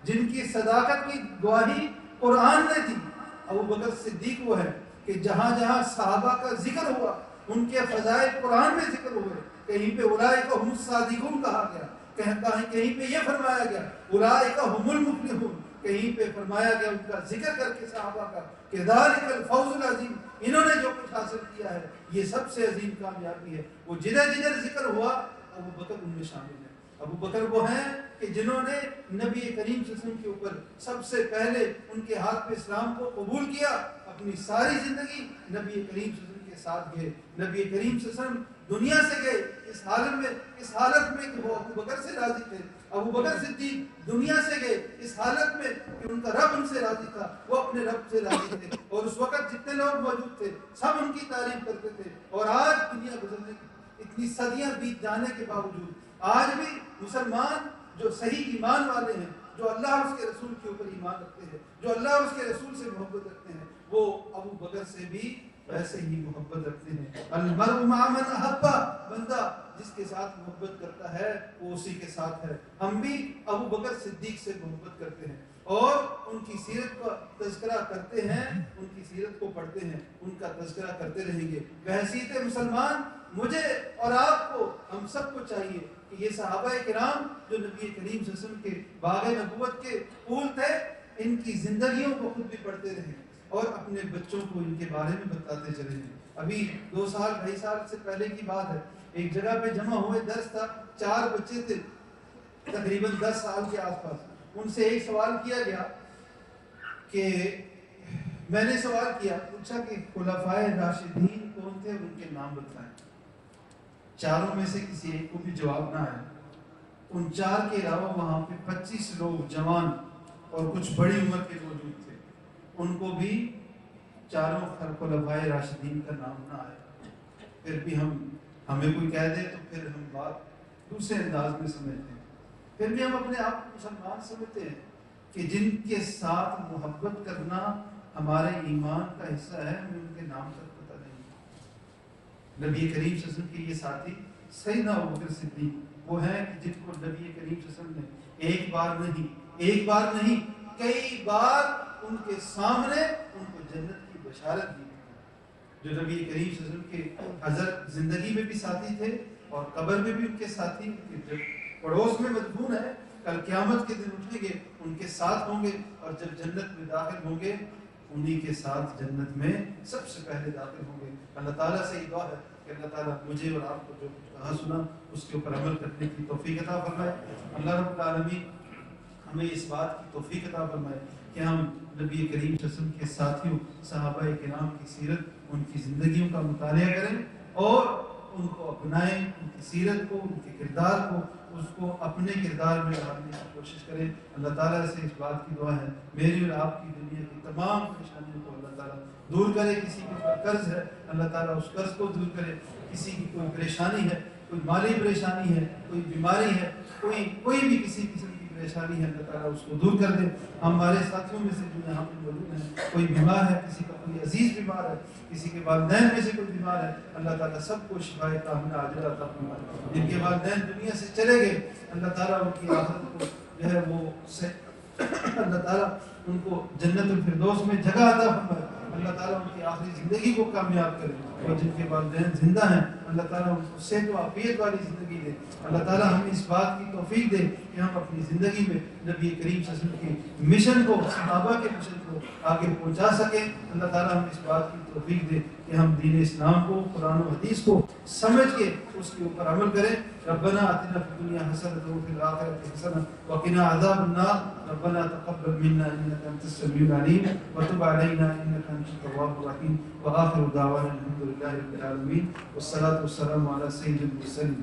جن کی صداقت کی گواہی قرآن نے دی، ابو بکر صدیق وہ ہے کہ جہاں جہاں صحابہ کا ذکر ہوا ان کے فضائل قرآن میں ذکر ہوئے، کہیں پہ اولئک هم الصادقون کہا گیا، کہیں پہ یہ فرمایا گیا اولئک هم المفلحون، کہیں پہ فرمایا گیا ان کا ذکر کر کے صحابہ کا کہ ذالک الفوز العظیم، انہوں نے جو کچھ حاصل کیا ہے یہ سب سے عظیم کامیابی ہے۔ وہ جدھر جدھر ذکر ہوا ابو بکر ان میں شامل ہے۔ ابو بکر وہ ہیں کہ جنہوں نے نبی کریم صلی اللہ علیہ وسلم کے اوپر سب سے پہلے ان کے ہاتھ پہ اسلام کو قبول کیا، اپنی ساری زندگی نبی کریم صلی اللہ علیہ وسلم کے ساتھ گئے، نبی کریم صلی اللہ علیہ وسلم دنیا سے گئے اس حالت میں کہ وہ ابو بکر سے راضی تھے، ابو بکر صدیق دنیا سے گئے اس حالت میں کہ ان کا رب ان سے راضی تھا، وہ اپنے رب سے راضی تھے، اور اس وقت جتنے لوگ موجود تھے سب ان کی تعریف کرتے تھے۔ اور آج دنیا گزرنے کی اتنی صدیاں بیت جانے کے باوجود آج بھی مسلمان جو صحیح ایمان والے ہیں، جو اللہ اور اس کے رسول کے اوپر ایمان رکھتے ہیں، جو اللہ اور اس کے رسول سے محبت رکھتے ہیں، وہ ابو بکر سے بھی ویسے ہی محبت رکھتے ہیں۔ المرء مع من احب، بندہ جس کے ساتھ محبت کرتا ہے وہ اسی کے ساتھ ہے۔ ہم بھی ابو بکر صدیق سے محبت کرتے ہیں اور ان کی سیرت کا تذکرہ کرتے ہیں، ان کی سیرت کو پڑھتے ہیں، ان کا تذکرہ کرتے رہیں گے۔ بحیثیت مسلمان مجھے اور آپ کو، ہم سب کو چاہیے کہ یہ صحابہ کرام جو نبی کریم صلی اللہ علیہ وسلم کے باغ نبوت کے پھول تھے، ان کی زندگیوں کو خود بھی پڑھتے رہیں اور اپنے بچوں کو ان کے بارے میں بتاتے چلے ہیں۔ ابھی 2 سال 2.5 سال سے پہلے کی بات ہے، ایک جگہ پہ جمع ہوئے، درس تھا، 4 بچے تھے تقریباً 10 سال کے آس پاس۔ ان سے ایک سوال کیا گیا کہ میں نے سوال کیا، پوچھا کہ خلفائے راشدین کون تھے اور ان کے نام بتائیں۔ چاروں میں سے کسی ایک کو بھی جواب نہ آیا۔ ان 4 کے علاوہ وہاں پہ 25 لوگ جوان اور کچھ بڑی عمر کے موجود تھے، ان کو بھی چاروں خلفائے راشدین کا نام نہ آئے، پھر بھی ہمیں کوئی کہہ دے تو پھر ہم بات دوسرے انداز میں سمجھتے ہیں، پھر بھی ہم اپنے آپ کو مسلمان سمجھتے ہیں کہ جن کے ساتھ محبت کرنا ہمارے ایمان کا حصہ ہے، ہمیں ان کے نام تک پتہ نہیں۔ نبی کریم صلی اللہ علیہ وسلم کے یہ ساتھی سیدنا ابوبکر صدیق وہ ہیں کہ جن کو نبی کریم صلی اللہ علیہ وسلم نے ایک بار نہیں کئی بار ان کے سامنے ان کو جنت کی بشارت دی، جو نبی کریم صلی اللہ علیہ وسلم کے حضرت زندگی میں بھی ساتھی تھے اور قبر میں بھی ان کے ساتھی، جب پڑوس میں مدفون ہے، کل قیامت کے دن اٹھیں گے ان کے ساتھ ہوں گے، اور جب جنت میں داخل ہوں گے انہی کے ساتھ جنت میں سب سے پہلے داخل ہوں گے۔ اللہ تعالیٰ سے یہ دعا ہے کہ اللہ تعالیٰ مجھے اور آپ کو جو کہا سنا اس کے اوپر عمل کرنے کی توفیق عطا فرمائے۔ اللہ رب العالمین ہمیں اس بات کی توفیق عطا فرمائے کہ ہم نبی کریم صلی اللہ علیہ وسلم کے ساتھیوں صحابہ کرام کی سیرت، ان کی زندگیوں کا مطالعہ کریں اور ان کو اپنائیں، ان کی سیرت کو، ان کے کردار کو، اس کو اپنے کردار میں ڈالنے کی کوشش کریں۔ اللہ تعالیٰ سے اس بات کی دعا ہے میری اور آپ کی دنیا کی تمام پریشانیوں کو اللہ تعالیٰ دور کرے۔ کسی کے اوپر قرض ہے اللہ تعالیٰ اس قرض کو دور کرے، کسی کی کوئی پریشانی ہے، کوئی مالی پریشانی ہے، کوئی بیماری ہے، کوئی بھی کسی قسم کی پریشانی ہے، اللہ تعالیٰ اس کو دور کر دے۔ ہمارے ساتھیوں میں سے جو یہاں پہ موجود ہیں، کوئی بیمار ہے، کسی کا کوئی عزیز بیمار ہے، کسی کے والدین میں سے کوئی بیمار ہے، اللہ تعالیٰ سب کو شفاء کاملہ عاجلہ عطا فرمائے۔ جن کے والدین دنیا سے چلے گئے اللہ تعالیٰ ان کی آخرت کو جو ہے وہ اللہ تعالیٰ ان کو جنت الفردوس میں جگہ عطا فرمائے۔ اللہ تعالیٰ ان کی آخری زندگی کو کامیاب کرے، اور جن کے والدین زندہ ہیں اللہ تعالیٰ ان کو صحت و عافیت والی زندگی دے۔ اللہ تعالیٰ ہمیں اس بات کی توفیق دے کہ ہم اپنی زندگی میں نبی کریم صلی اللہ علیہ وسلم کے مشن کو، صحابہ کے مشن کو آگے پہنچا سکیں۔ اللہ تعالیٰ ہمیں اس بات کی توفیق دے کہ ہم دین اسلام کو، قرآن و حدیث کو سمجھ کے اس کے اوپر عمل کریں۔ ربنا آتنا فی الدنیا حسنۃ وفی الآخرۃ حسنۃ وقنا عذاب النار ربنا تقبل منا انک انت السمیع العلیم وتب علینا انک انت التواب الرحیم وآخر دعوانا الحمد للہ رب العالمین والصلاة والسلام علی سید المرسلین۔